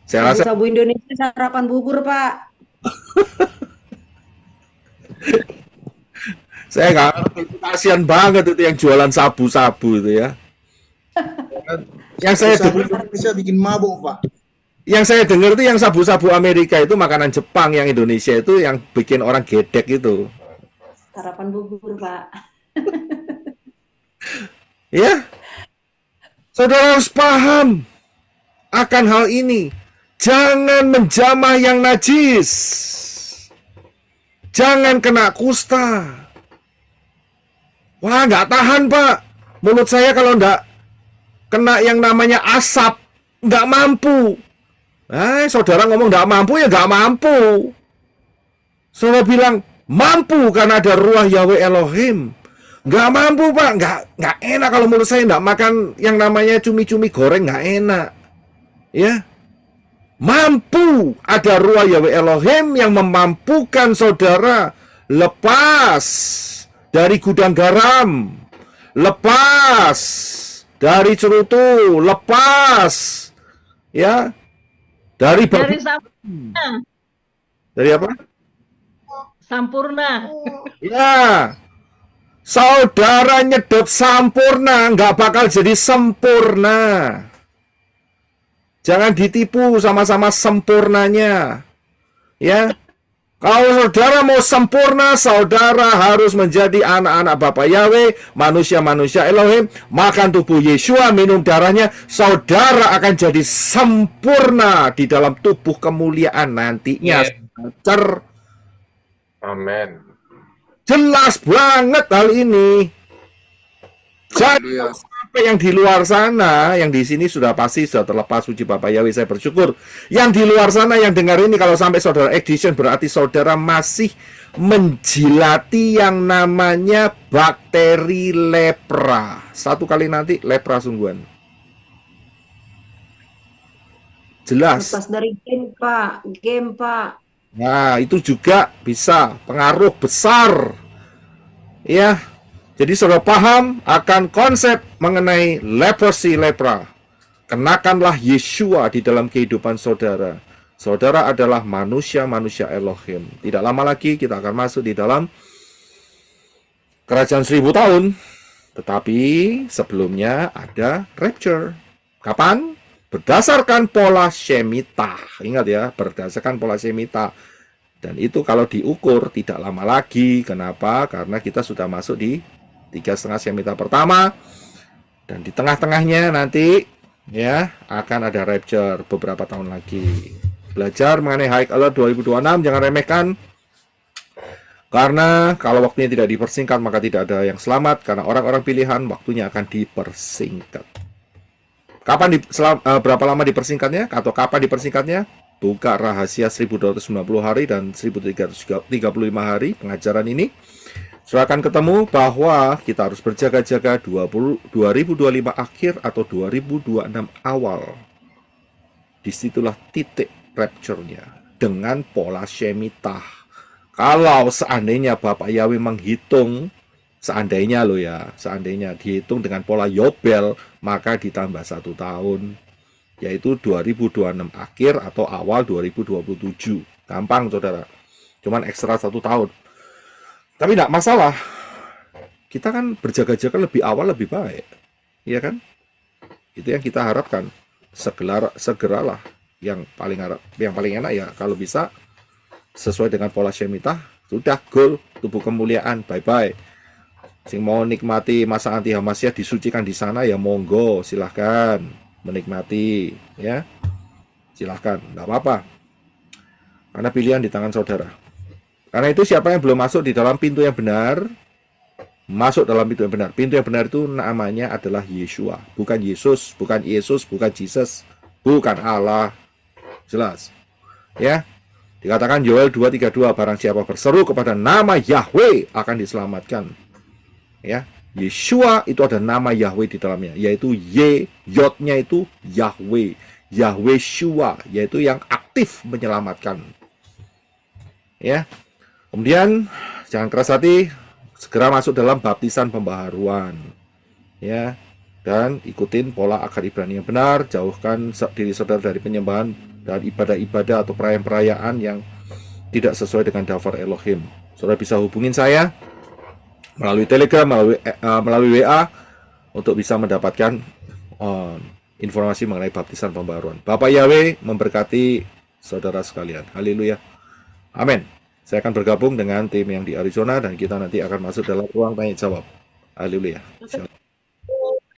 Saya rasa Sabu Indonesia sarapan bubur, Pak. saya nggak ngerti, itu kasihan banget itu yang jualan sabu-sabu itu ya. Yang saya Sabu dengar, bisa bikin mabuk, Pak. itu yang sabu-sabu Amerika itu makanan Jepang, yang Indonesia itu yang bikin orang gedek itu. Sarapan bubur, Pak. Ya, saudara harus paham akan hal ini. Jangan menjamah yang najis. Jangan kena kusta. Wah, nggak tahan, Pak. Mulut saya kalau nggak kena yang namanya asap, nggak mampu. Saudara ngomong nggak mampu, ya nggak mampu. Saudara bilang mampu karena ada ruah Yahweh Elohim. Nggak mampu, Pak. Nggak enak kalau mulut saya nggak makan yang namanya cumi-cumi goreng, nggak enak. Ya. Mampu, ada ruah Yahweh Elohim yang memampukan saudara lepas dari gudang garam, lepas dari cerutu, lepas ya dari Dari dari apa? Sampurna. Ya, saudara nyedot sampurna nggak bakal jadi sempurna. Jangan ditipu sama-sama sempurnanya. Ya. Kalau saudara mau sempurna, saudara harus menjadi anak-anak Bapa Yahweh, manusia-manusia Elohim, makan tubuh Yeshua, minum darahnya, saudara akan jadi sempurna di dalam tubuh kemuliaan nantinya. Amin. Jelas banget hal ini. Jadi sampai yang di luar sana, yang di sini sudah pasti sudah terlepas, puji Bapak Yahweh, saya bersyukur. Yang di luar sana yang dengar ini, kalau sampai saudara addiction, berarti saudara masih menjilati yang namanya bakteri lepra. Satu kali nanti lepra sungguhan. Jelas. Lepas dari game, Pak. Game, Pak. Nah, itu juga bisa pengaruh besar. Ya. Jadi saudara paham akan konsep mengenai leprosy, lepra. Kenakanlah Yeshua di dalam kehidupan saudara. Saudara adalah manusia-manusia Elohim. Tidak lama lagi kita akan masuk di dalam kerajaan 1000 tahun. Tetapi sebelumnya ada rapture. Kapan? Berdasarkan pola Shemitah. Ingat ya, berdasarkan pola Shemitah. Dan itu kalau diukur tidak lama lagi. Kenapa? Karena kita sudah masuk di 3,5 Shemitah pertama, dan di tengah-tengahnya nanti ya akan ada rapture beberapa tahun lagi. Belajar mengenai High Alert 2026, jangan remehkan, karena kalau waktunya tidak dipersingkat maka tidak ada yang selamat, karena orang-orang pilihan waktunya akan dipersingkat. Kapan berapa lama dipersingkatnya atau kapan dipersingkatnya? Buka rahasia 1290 hari dan 1335 hari pengajaran ini. Sudah akan ketemu bahwa kita harus berjaga-jaga 2025 akhir atau 2026 awal. Disitulah titik rapture-nya dengan pola Shemitah. Kalau seandainya Bapak Yahweh menghitung, seandainya loh ya, seandainya dihitung dengan pola Yobel, maka ditambah 1 tahun, yaitu 2026 akhir atau awal 2027. Gampang saudara, cuman ekstra 1 tahun. Tapi tidak masalah. Kita kan berjaga-jaga lebih awal lebih baik. Iya kan? Itu yang kita harapkan. Segeralah yang paling enak ya kalau bisa sesuai dengan pola Shemitah, sudah goal tubuh kemuliaan, bye-bye. Sing mau nikmati masa anti Hamasya disucikan di sana ya monggo, silahkan. menikmati, ya. Silahkan, nggak apa-apa. Karena pilihan di tangan saudara. Karena itu siapa yang belum masuk di dalam pintu yang benar, masuk dalam pintu yang benar. Pintu yang benar itu namanya adalah Yeshua, bukan Yesus, bukan Yesus, bukan Jesus, bukan Allah. Jelas. Ya. Dikatakan Yoel 2:32, barang siapa berseru kepada nama Yahweh akan diselamatkan. Ya. Yeshua itu ada nama Yahweh di dalamnya, yaitu Yod-nya itu Yahweh, Yahweh Shua, yaitu yang aktif menyelamatkan. Ya. Kemudian jangan keras hati, segera masuk dalam baptisan pembaharuan. Ya. Dan ikutin pola akar Ibrani yang benar, jauhkan diri saudara dari penyembahan dan ibadah-ibadah atau perayaan-perayaan yang tidak sesuai dengan daftar Elohim. Saudara bisa hubungin saya melalui Telegram, melalui WA untuk bisa mendapatkan informasi mengenai baptisan pembaharuan. Bapak Yahweh memberkati saudara sekalian. Haleluya. Amin. Saya akan bergabung dengan tim yang di Arizona dan kita nanti akan masuk dalam ruang tanya jawab. Haleluya.